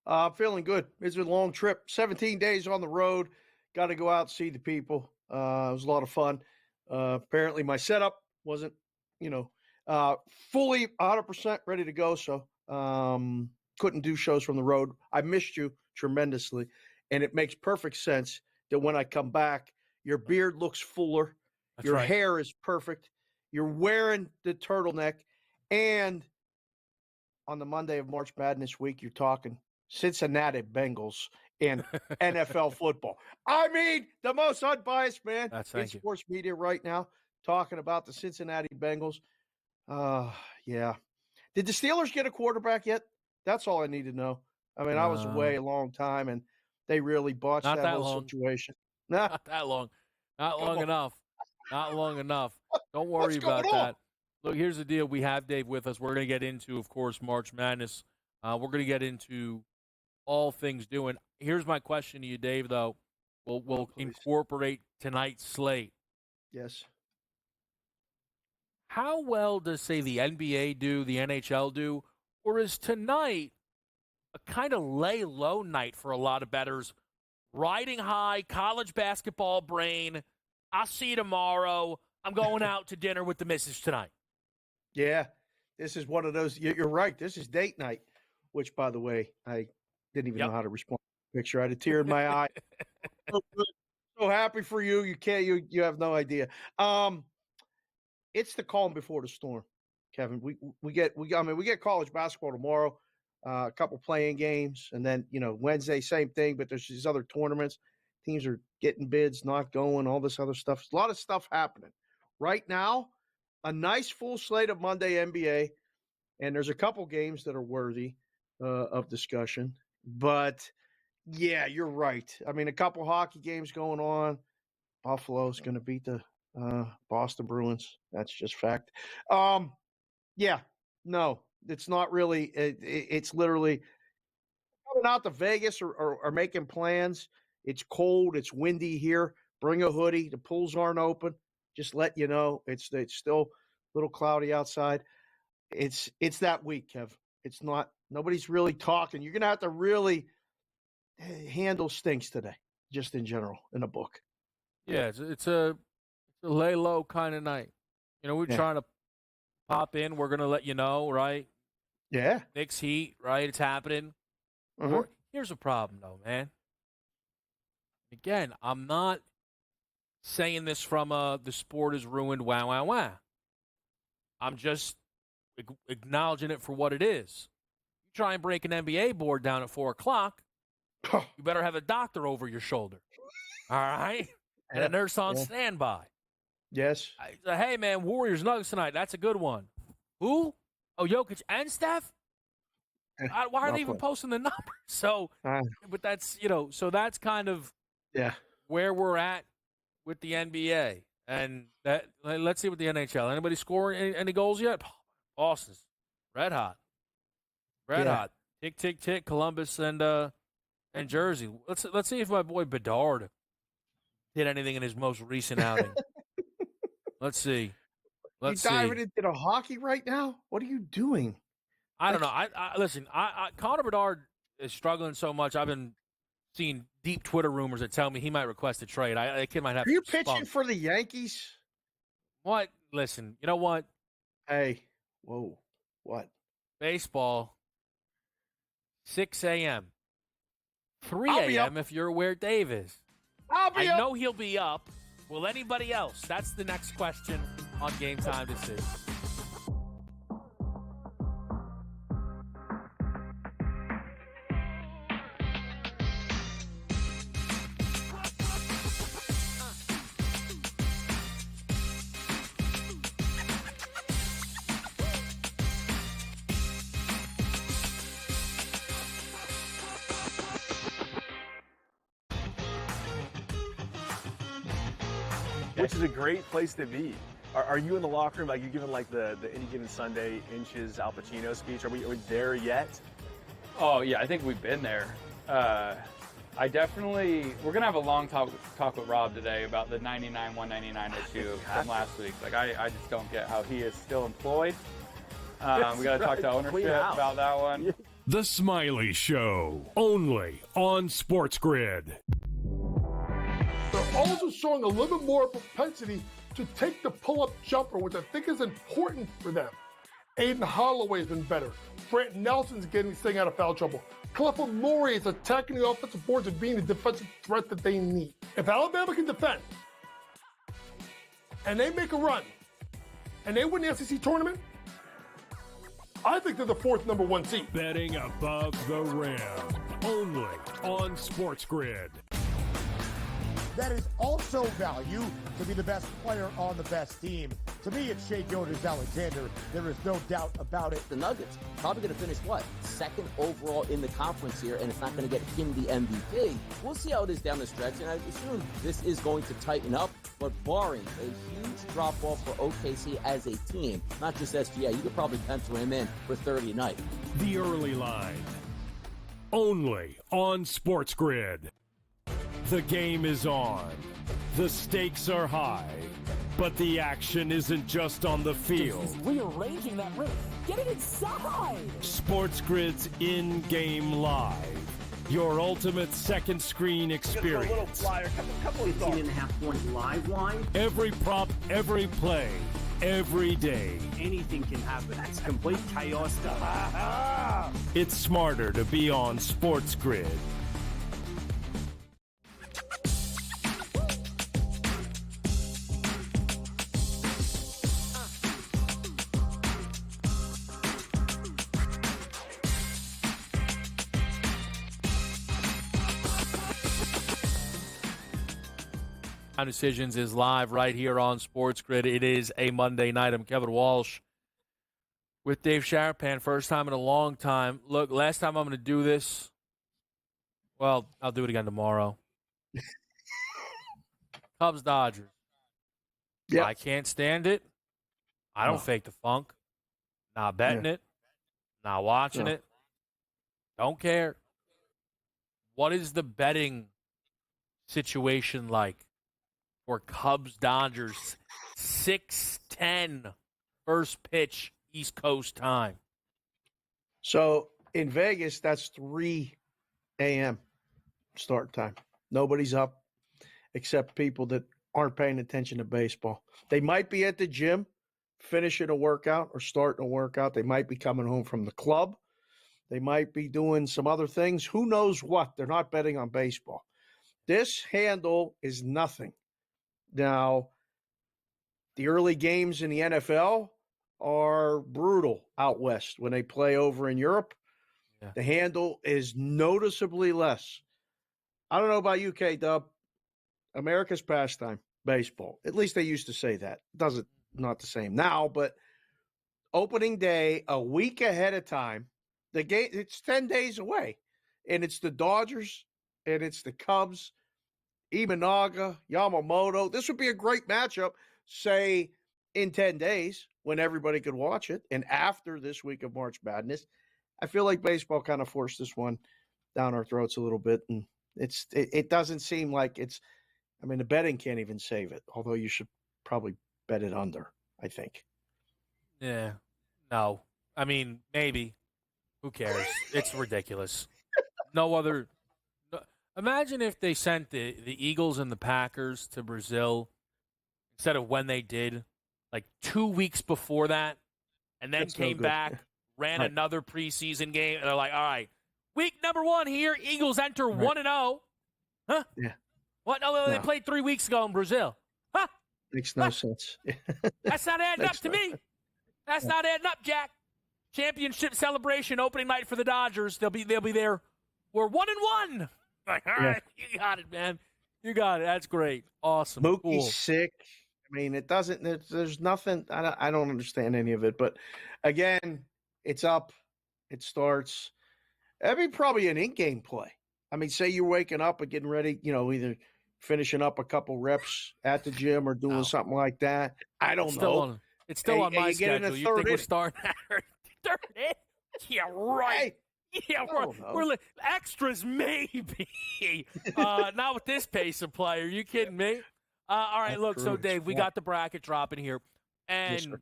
I'm feeling good. It's been a long trip, 17 days on the road. Got to go out and see the people. It was a lot of fun. Apparently my setup wasn't, fully 100% ready to go. So couldn't do shows from the road. I missed you tremendously. And it makes perfect sense that when I come back, your beard looks fuller. That's your right. hair is perfect. You're wearing the turtleneck. And on the Monday of March Madness week, you're talking Cincinnati Bengals and NFL football. I mean, the most unbiased man in sports media right now talking about the Cincinnati Bengals. Yeah. Did the Steelers get a quarterback yet? That's all I need to know. I mean, I was away a long time, and they really botched that whole situation. Not that long. Not long enough. Not long enough. Don't worry about that. Look, here's the deal. We have Dave with us. We're going to get into, of course, March Madness. We're going to get into all things doing. Here's my question to you, Dave, though. We'll incorporate tonight's slate. Yes. How well does, say, the NBA do, the NHL do, or is tonight a kind of lay low night for a lot of bettors? Riding high, college basketball brain. I'll see you tomorrow. I'm going out to dinner with the missus tonight. Yeah, this is one of those. You're right. This is date night, which, by the way, I didn't even know how to respond to the picture. I had a tear in my eye. So happy for you. You have no idea. It's the calm before the storm, Kevin. We get college basketball tomorrow, a couple playing games, and then Wednesday same thing. But there's these other tournaments. Teams are getting bids, not going, all this other stuff. A lot of stuff happening right now. A nice full slate of Monday NBA, and there's a couple games that are worthy of discussion. But yeah, you're right. I mean, a couple hockey games going on. Buffalo's going to beat the Boston Bruins. That's just fact. Yeah, no, it's not really. It's literally coming out to Vegas or making plans. It's cold. It's windy here. Bring a hoodie. The pools aren't open. Just let you know. It's still a little cloudy outside. It's that week, Kev. It's not. Nobody's really talking. You're going to have to really handle stinks today. just in general in a book. Yeah, it's a lay low kind of night. You know, we're Yeah. trying to pop in. We're gonna let you know, right? Yeah. Knicks Heat, right? It's happening. Mhm. Here's a problem, though, man. Again, I'm not saying this from the sport is ruined. Wow, wow, wow. I'm just acknowledging it for what it is. You try and break an NBA board down at 4:00, you better have a doctor over your shoulder. All right? And a nurse on standby. Yes. Hey, man, Warriors Nuggets tonight. That's a good one. Who? Oh, Jokic and Steph? Why are they even posting the numbers? So, but that's, so that's kind of where we're at with the NBA. And let's see what the NHL. Anybody score any goals yet? Boston's red hot. Red hot. Tick, tick, tick. Columbus and Jersey. Let's see if my boy Bedard did anything in his most recent outing. Let's see. You diving into the hockey right now? What are you doing? I don't know. Listen. Connor Bedard is struggling so much. I've been seeing deep Twitter rumors that tell me he might request a trade. The kid might have. Are you pitching for the Yankees? What? Listen. You know what? Hey. Whoa. What? Baseball. 6 a.m. 3 a.m. if you're where Dave is. I know he'll be up. Will anybody else? That's the next question on Game Time Decisions. Which is a great place to be. Are you in the locker room? Like, you giving like the Any Given Sunday Inches Al Pacino speech? Are we there yet? Oh yeah, I think we've been there. We're gonna have a long talk with Rob today about the 99-199 issue from last week. Like I just don't get how he is still employed. We got to talk to ownership about that one. The Smiley Show, only on SportsGrid. They're also showing a little bit more propensity to take the pull-up jumper, which I think is important for them. Aiden Holloway's been better. Brant Nelson's staying out of foul trouble. Clifford Murray is attacking the offensive boards and being the defensive threat that they need. If Alabama can defend, and they make a run, and they win the SEC tournament, I think they're the fourth number one seed. Betting above the rim, only on SportsGrid. That is also value to be the best player on the best team. To me, it's Shai Gilgeous-Alexander. There is no doubt about it. The Nuggets probably going to finish, second overall in the conference here, and it's not going to get him the MVP. We'll see how it is down the stretch, and I assume this is going to tighten up, but barring a huge drop-off for OKC as a team, not just SGA, you could probably pencil him in for 30 a night. The early line, only on SportsGrid. The game is on. The stakes are high. But the action isn't just on the field. He's rearranging that roof. Get it inside! SportsGrid's in-game live. Your ultimate second screen experience. A little flyer, couple of thoughts. 18.5-point live line. Every prop, every play, every day. Anything can happen. That's complete chaos. It's smarter to be on SportsGrid. Decisions is live right here on SportsGrid. It is a Monday night. I'm Kevin Walsh with Dave Sharapan. First time in a long time. Look, last time I'm going to do this. Well, I'll do it again tomorrow. Cubs Dodgers. Yeah. I can't stand it. I don't fake the funk. Not betting it. Not watching it. Don't care. What is the betting situation like for Cubs Dodgers? 6:10 first pitch East Coast time. So in Vegas, that's 3 a.m. start time. Nobody's up except people that aren't paying attention to baseball. They might be at the gym, finishing a workout or starting a workout. They might be coming home from the club. They might be doing some other things. Who knows what? They're not betting on baseball. This handle is nothing. Now, the early games in the NFL are brutal out west when they play over in Europe. Yeah. The handle is noticeably less. I don't know about UK, Dub. America's pastime, baseball. At least they used to say that. Not the same now, but opening day, a week ahead of time, the game, it's 10 days away. And it's the Dodgers and it's the Cubs, Imanaga, Yamamoto. This would be a great matchup, say, in 10 days when everybody could watch it. And after this week of March Madness, I feel like baseball kind of forced this one down our throats a little bit. And it doesn't seem like it's, I mean, the betting can't even save it, although you should probably bet it under, I think. Yeah. No. I mean, maybe. Who cares? It's ridiculous. No other. Imagine if they sent the Eagles and the Packers to Brazil instead of when they did, like 2 weeks before that, and then came back, ran another preseason game, and they're like, all right, week number 1 here, Eagles enter 1-0. Huh? Yeah. What? No, they played 3 weeks ago in Brazil. Huh? Makes no sense. That's not adding up to me. That's not adding up, Jack. Championship celebration opening night for the Dodgers. They'll be there. We're 1-1. Like, all right, you got it, man. You got it. That's great. Awesome. Mookie's cool. sick. I mean, it doesn't. There's nothing. I don't understand any of it. But again, it's up. It starts. That'd be probably an in-game play. I mean, say you're waking up and getting ready. Either finishing up a couple reps at the gym or doing something like that. I don't know. It's still on my schedule. You think we're starting at third inning? Yeah, right. Yeah, we're extras maybe. Not with this pace of play. Are you kidding me? All right, look. So, Dave, we got the bracket dropping here. And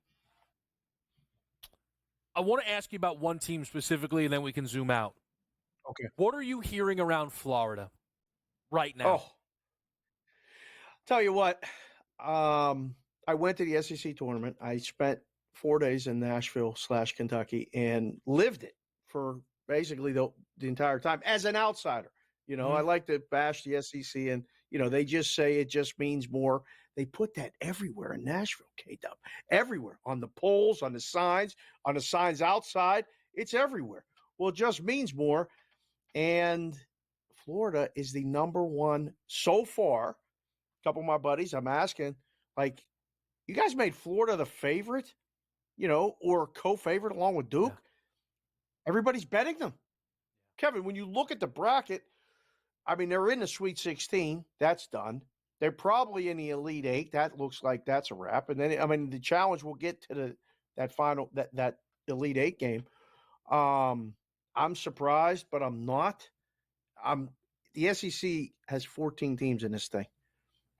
I want to ask you about one team specifically, and then we can zoom out. Okay. What are you hearing around Florida right now? Oh, tell you what. I went to the SEC tournament. I spent 4 days in Nashville/Kentucky and lived it for basically the entire time as an outsider. I like to bash the SEC, and they just say it just means more. They put that everywhere in Nashville, K-Dub. Everywhere, on the poles, on the signs outside. It's everywhere. Well, it just means more. And Florida is the number one so far. A couple of my buddies, I'm asking, like, you guys made Florida the favorite, or co-favorite along with Duke. Yeah. Everybody's betting them. Kevin, when you look at the bracket, I mean, they're in the Sweet 16. That's done. They're probably in the Elite 8. That looks like that's a wrap. And then, I mean, the challenge will get to that final, that Elite 8 game. I'm surprised, but I'm not. The SEC has 14 teams in this thing.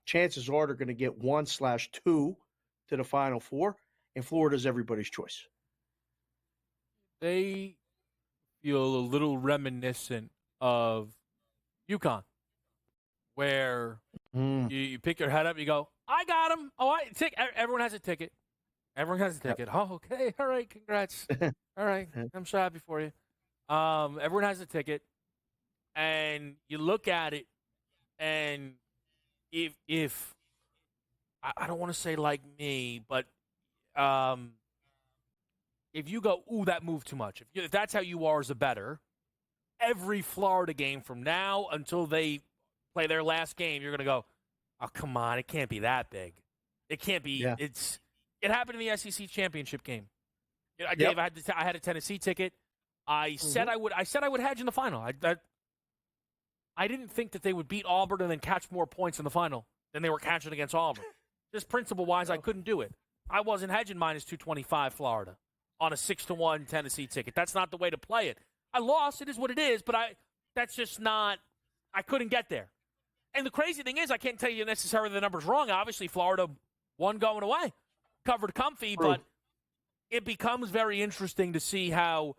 Chances are they're going to get 1/2 to the Final Four, and Florida's everybody's choice. They feel a little reminiscent of UConn, where you pick your head up, you go, I got him. Oh, everyone has a ticket. Everyone has a ticket. Yep. Oh, okay. All right. Congrats. All right. I'm so happy for you. Everyone has a ticket. And you look at it, and if I don't want to say like me, but if you go, ooh, that moved too much. If that's how you are as a bettor, every Florida game from now until they play their last game, you're going to go, oh, come on, it can't be that big. It can't be. Yeah. It happened in the SEC championship game. Dave, I had a Tennessee ticket. I said I would hedge in the final. I didn't think that they would beat Auburn and then catch more points in the final than they were catching against Auburn. Just principle-wise, I couldn't do it. I wasn't hedging minus 225 Florida on a 6-1 Tennessee ticket. That's not the way to play it. I lost. It is what it is, but that's just not – I couldn't get there. And the crazy thing is I can't tell you necessarily the number's wrong. Obviously, Florida won going away. Covered comfy, but it becomes very interesting to see how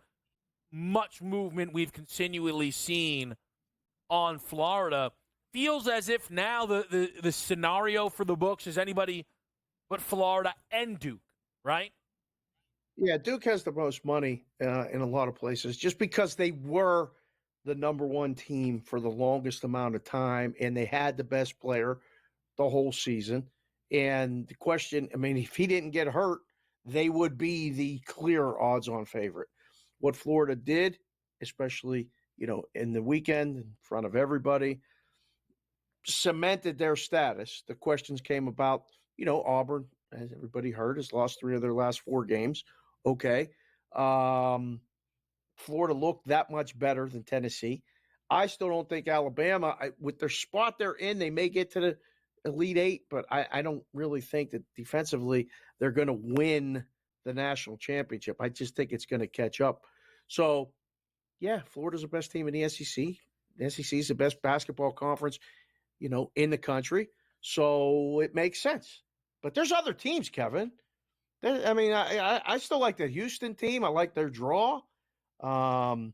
much movement we've continually seen on Florida. feels as if now the scenario for the books is anybody but Florida and Duke, right? Yeah, Duke has the most money in a lot of places just because they were the number one team for the longest amount of time and they had the best player the whole season. And the question, I mean, if he didn't get hurt, they would be the clear odds-on favorite. What Florida did, especially, in the weekend in front of everybody, cemented their status. The questions came about, Auburn, as everybody heard, has lost 3 of their last 4 games. Okay. Florida looked that much better than Tennessee. I still don't think Alabama, with their spot they're in, they may get to the Elite 8, but I don't really think that defensively they're going to win the national championship. I just think it's going to catch up. So, yeah, Florida's the best team in the SEC. The SEC is the best basketball conference, in the country. So it makes sense. But there's other teams, Kevin. I still like the Houston team. I like their draw. You're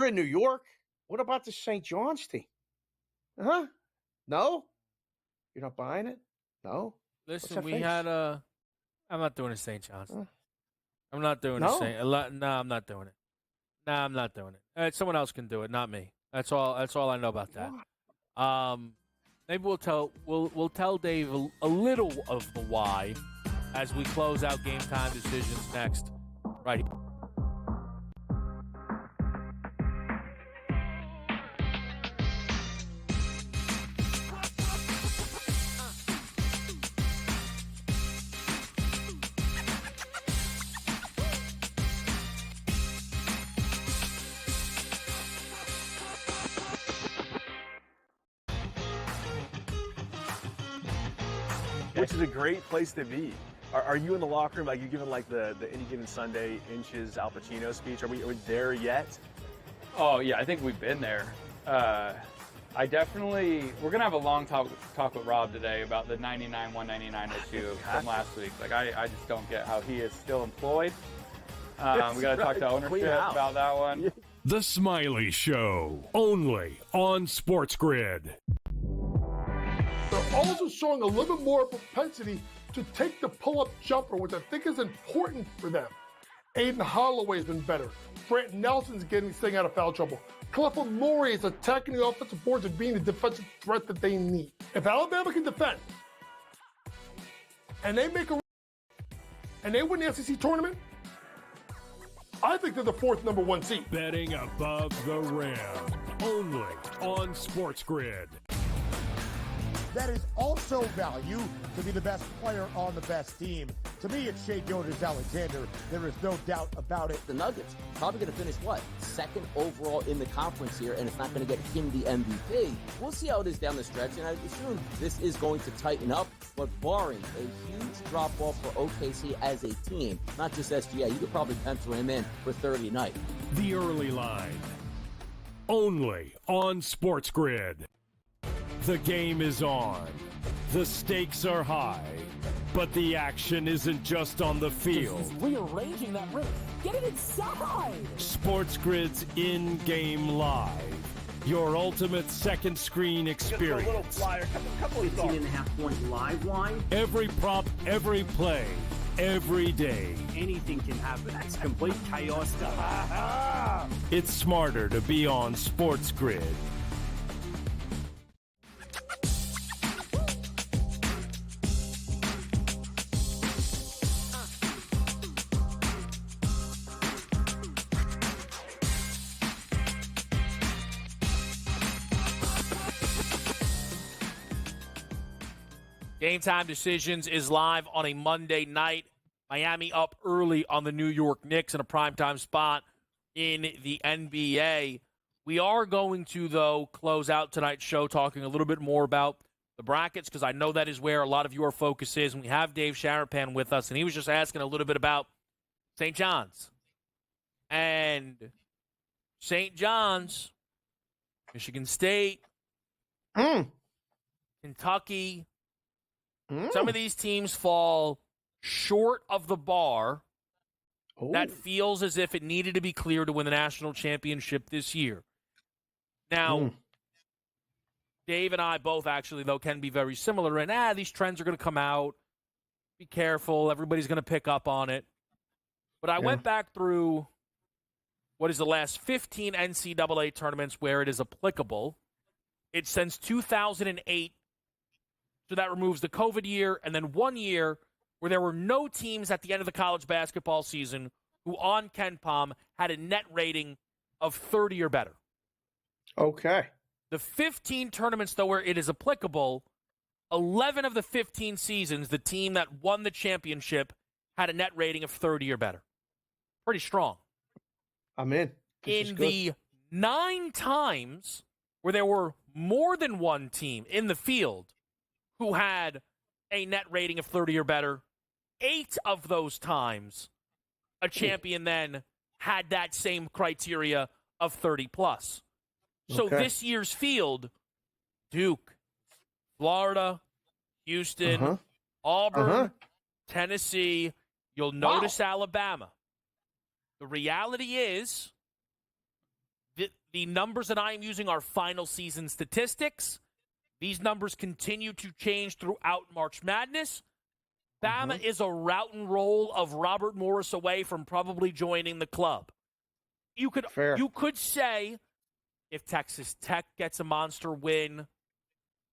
in New York. What about the St. John's team? Huh? No? You're not buying it? No? Listen, we had I'm not doing a St. John's. I'm not doing No? No, I'm not doing it. No, I'm not doing it. Someone else can do it, not me. That's all I know about that. Maybe we'll tell Dave a little of the why as we close out game time decisions next. Right here. Which is a great place to be. Are you in the locker room? Like, you giving like the Any Given Sunday inches Al Pacino speech? Are we there yet? Oh yeah, I think we've been there. We're gonna have a long talk with Rob today about the 99-199 issue from last week. Like, I just don't get how he is still employed. We got to talk to ownership about that one. The Smiley Show, only on SportsGrid. They're also showing a little bit more propensity to take the pull-up jumper, which I think is important for them. Aiden Holloway's been better. Brant Nelson's staying out of foul trouble. Clifford Murray is attacking the offensive boards and being the defensive threat that they need. If Alabama can defend, and they win the SEC tournament, I think they're the 4th number 1 seed. Betting above the rim, only on SportsGrid. That is also value to be the best player on the best team. To me, it's Shai Gilgeous-Alexander. There is no doubt about it. The Nuggets probably going to finish, 2nd overall in the conference here, and it's not going to get him the MVP. We'll see how it is down the stretch, and I assume this is going to tighten up, but barring a huge drop-off for OKC as a team, not just SGA, you could probably pencil him in for 30 tonight. The early line, only on SportsGrid. The game is on. The stakes are high. But the action isn't just on the field. He's rearranging that roof. Get it inside! SportsGrid's in-game live. Your ultimate second screen experience. A little flyer, couple of 15.5-point live line. Every prop, every play, every day. Anything can happen. That's complete chaos. It's smarter to be on SportsGrid. Game Time Decisions is live on a Monday night. Miami up early on the New York Knicks in a primetime spot in the NBA. We are going to, though, close out tonight's show talking a little bit more about the brackets, because I know that is where a lot of your focus is. And we have Dave Sharapan with us, and he was just asking a little bit about St. John's. And St. John's, Michigan State, Kentucky. Some of these teams fall short of the bar that feels as if it needed to be clear to win the national championship this year. Now, Dave and I both actually, though, can be very similar in, these trends are going to come out. Be careful. Everybody's going to pick up on it. But I went back through what is the last 15 NCAA tournaments where it is applicable. It's since 2008. So that removes the COVID year, and then 1 year where there were no teams at the end of the college basketball season who on KenPom had a net rating of 30 or better. Okay. The 15 tournaments, though, where it is applicable, 11 of the 15 seasons, the team that won the championship had a net rating of 30 or better. Pretty strong. I'm in. In the 9 times where there were more than one team in the field who had a net rating of 30 or better, 8 of those times a champion then had that same criteria of 30 plus. So this year's field, Duke, Florida, Houston, Auburn, Tennessee, you'll notice Alabama. The reality is that the numbers that I am using are final season statistics. These numbers continue to change throughout March Madness. Bama is a route and roll of Robert Morris away from probably joining the club. You could say if Texas Tech gets a monster win,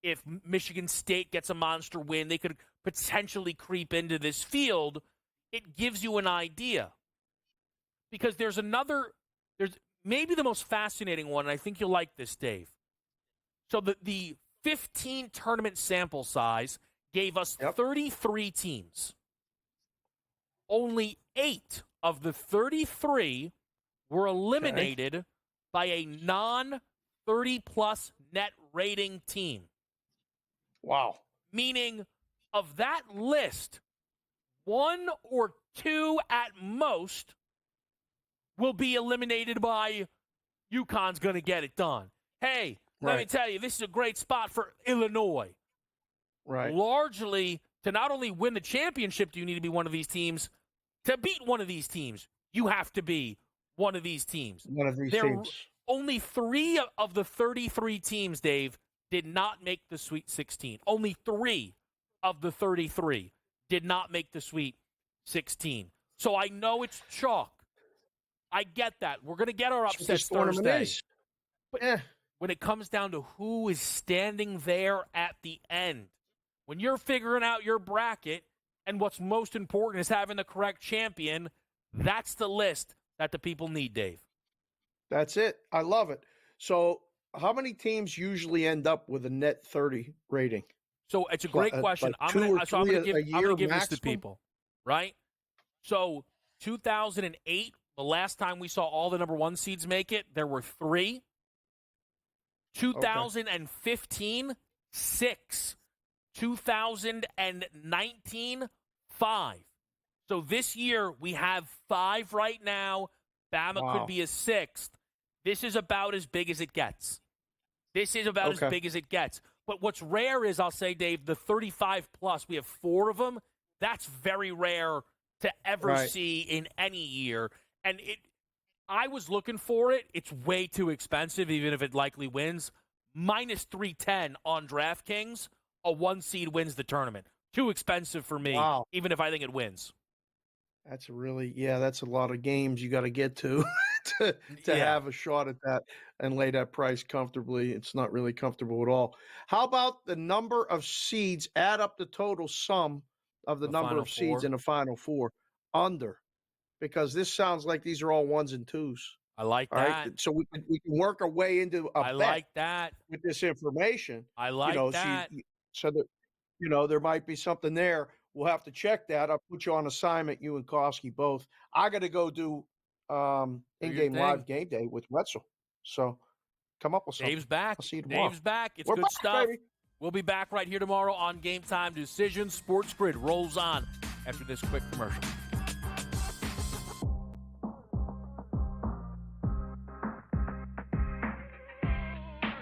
if Michigan State gets a monster win, they could potentially creep into this field. It gives you an idea. Because there's maybe the most fascinating one, and I think you'll like this, Dave. So the 15 tournament sample size gave us 33 teams. Only 8 of the 33 were eliminated by a non-30-plus net rating team. Wow. Meaning, of that list, 1 or 2 at most will be eliminated by UConn's going to get it done. Hey, let me tell you, this is a great spot for Illinois. Right. Largely, to not only win the championship do you need to be one of these teams, to beat one of these teams, you have to be one of these teams. One of these teams. Only 3 of the 33 teams, Dave, did not make the Sweet 16. Only 3 of the 33 did not make the Sweet 16. So I know it's chalk. I get that. We're going to get our upsets Thursday. But when it comes down to who is standing there at the end, when you're figuring out your bracket and what's most important is having the correct champion, that's the list that the people need, Dave. That's it. I love it. So how many teams usually end up with a net 30 rating? So it's a great question. Like I'm going to give this to maximum? people, right? So 2008, the last time we saw all the number 1 seeds make it, there were 3. 2015, 6. 2019, 5. So this year, we have 5 right now. Bama could be a 6th. This is about as big as it gets. This is about as big as it gets. But what's rare is, I'll say, Dave, the 35-plus, we have 4 of them. That's very rare to ever see in any year. And I was looking for it. It's way too expensive, even if it likely wins. Minus 310 on DraftKings. A 1 seed wins the tournament. Too expensive for me, even if I think it wins. That's that's a lot of games you got to get to have a shot at that and lay that price comfortably. It's not really comfortable at all. How about the number of seeds, add up the total sum of the number of seeds in the Final Four under? Because this sounds like these are all 1s and 2s. I like that. Right? So we can work our way into a bet like that with this information. I like that. So that, there might be something there. We'll have to check that. I'll put you on assignment, you and Koski both. I got to go do in-game live game day with Wetzel. So come up with something. Dave's back. I'll see you tomorrow. Dave's back. It's We're good back, stuff. Baby. We'll be back right here tomorrow on Game Time Decisions. Sports Grid rolls on after this quick commercial.